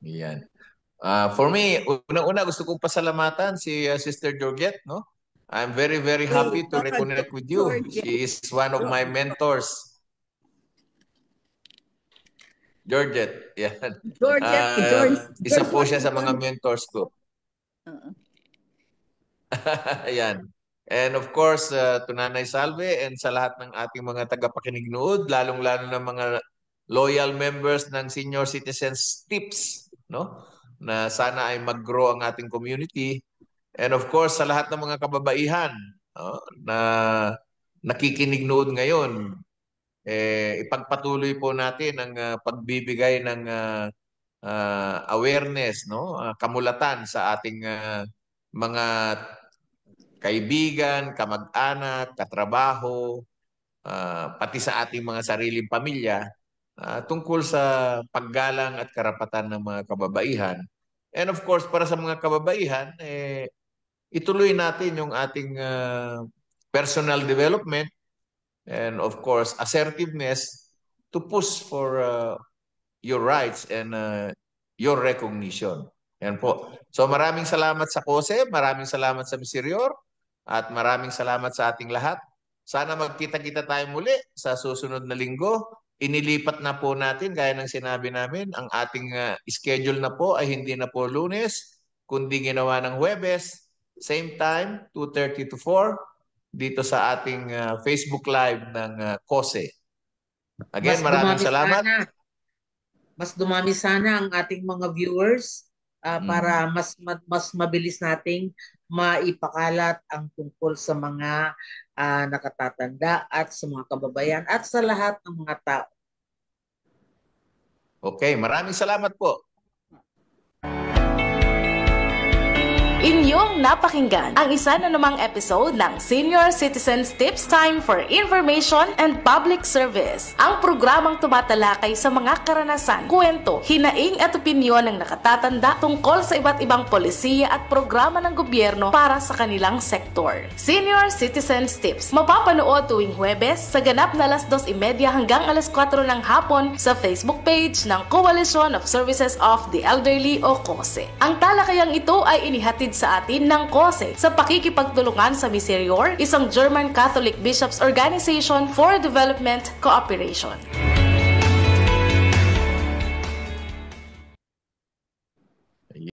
Yan. For me, una gusto kong pasalamatan si Sister Jorget, no? I'm very, very happy to reconnect with you. She is one of my mentors. Georgette, yan. Isa po siya sa mga mentors ko. Ayan. And of course, to Nanay Salve and sa lahat ng ating mga tagapakinig nood, lalong-lalo ng mga loyal members ng Senior Citizens Tips, no? Na sana ay mag-grow ang ating community. And of course, sa lahat ng mga kababaihan na nakikinig noon ngayon, ipagpatuloy po natin ang pagbibigay ng awareness, kamulatan sa ating mga kaibigan, kamag-anak, katrabaho, pati sa ating mga sariling pamilya tungkol sa paggalang at karapatan ng mga kababaihan. And of course, para sa mga kababaihan, ituloy natin yung ating personal development and of course, assertiveness to push for your rights and your recognition. Yan po. So maraming salamat sa KOSE, maraming salamat sa Miserior, at maraming salamat sa ating lahat. Sana magkita-kita tayo muli sa susunod na linggo. Inilipat na po natin, gaya ng sinabi namin, ang ating schedule na po ay hindi na po Lunes, kundi ginawa ng Huwebes, same time, 2:30 to 4, dito sa ating Facebook Live ng KOSE. Again, maraming salamat. Mas dumami sana ang ating mga viewers para mas mabilis nating maipakalat ang tungkol sa mga nakatatanda at sa mga kababayan at sa lahat ng mga tao. Okay, maraming salamat po. Inyong napakinggan ang isa na namang episode ng Senior Citizens Tips Time for Information and Public Service. Ang programang tumatalakay sa mga karanasan, kwento, hinaing at opinyon ng nakatatanda tungkol sa iba't ibang polisiya at programa ng gobyerno para sa kanilang sektor. Senior Citizens Tips, mapapanood tuwing Huwebes sa ganap na 2:30 hanggang 4:00 ng hapon sa Facebook page ng Coalition of Services of the Elderly o KOSE. Ang talakayang ito ay inihatid sa atin ng KOSE sa pakikipagtulungan sa Miserior, isang German Catholic Bishops Organization for Development Cooperation.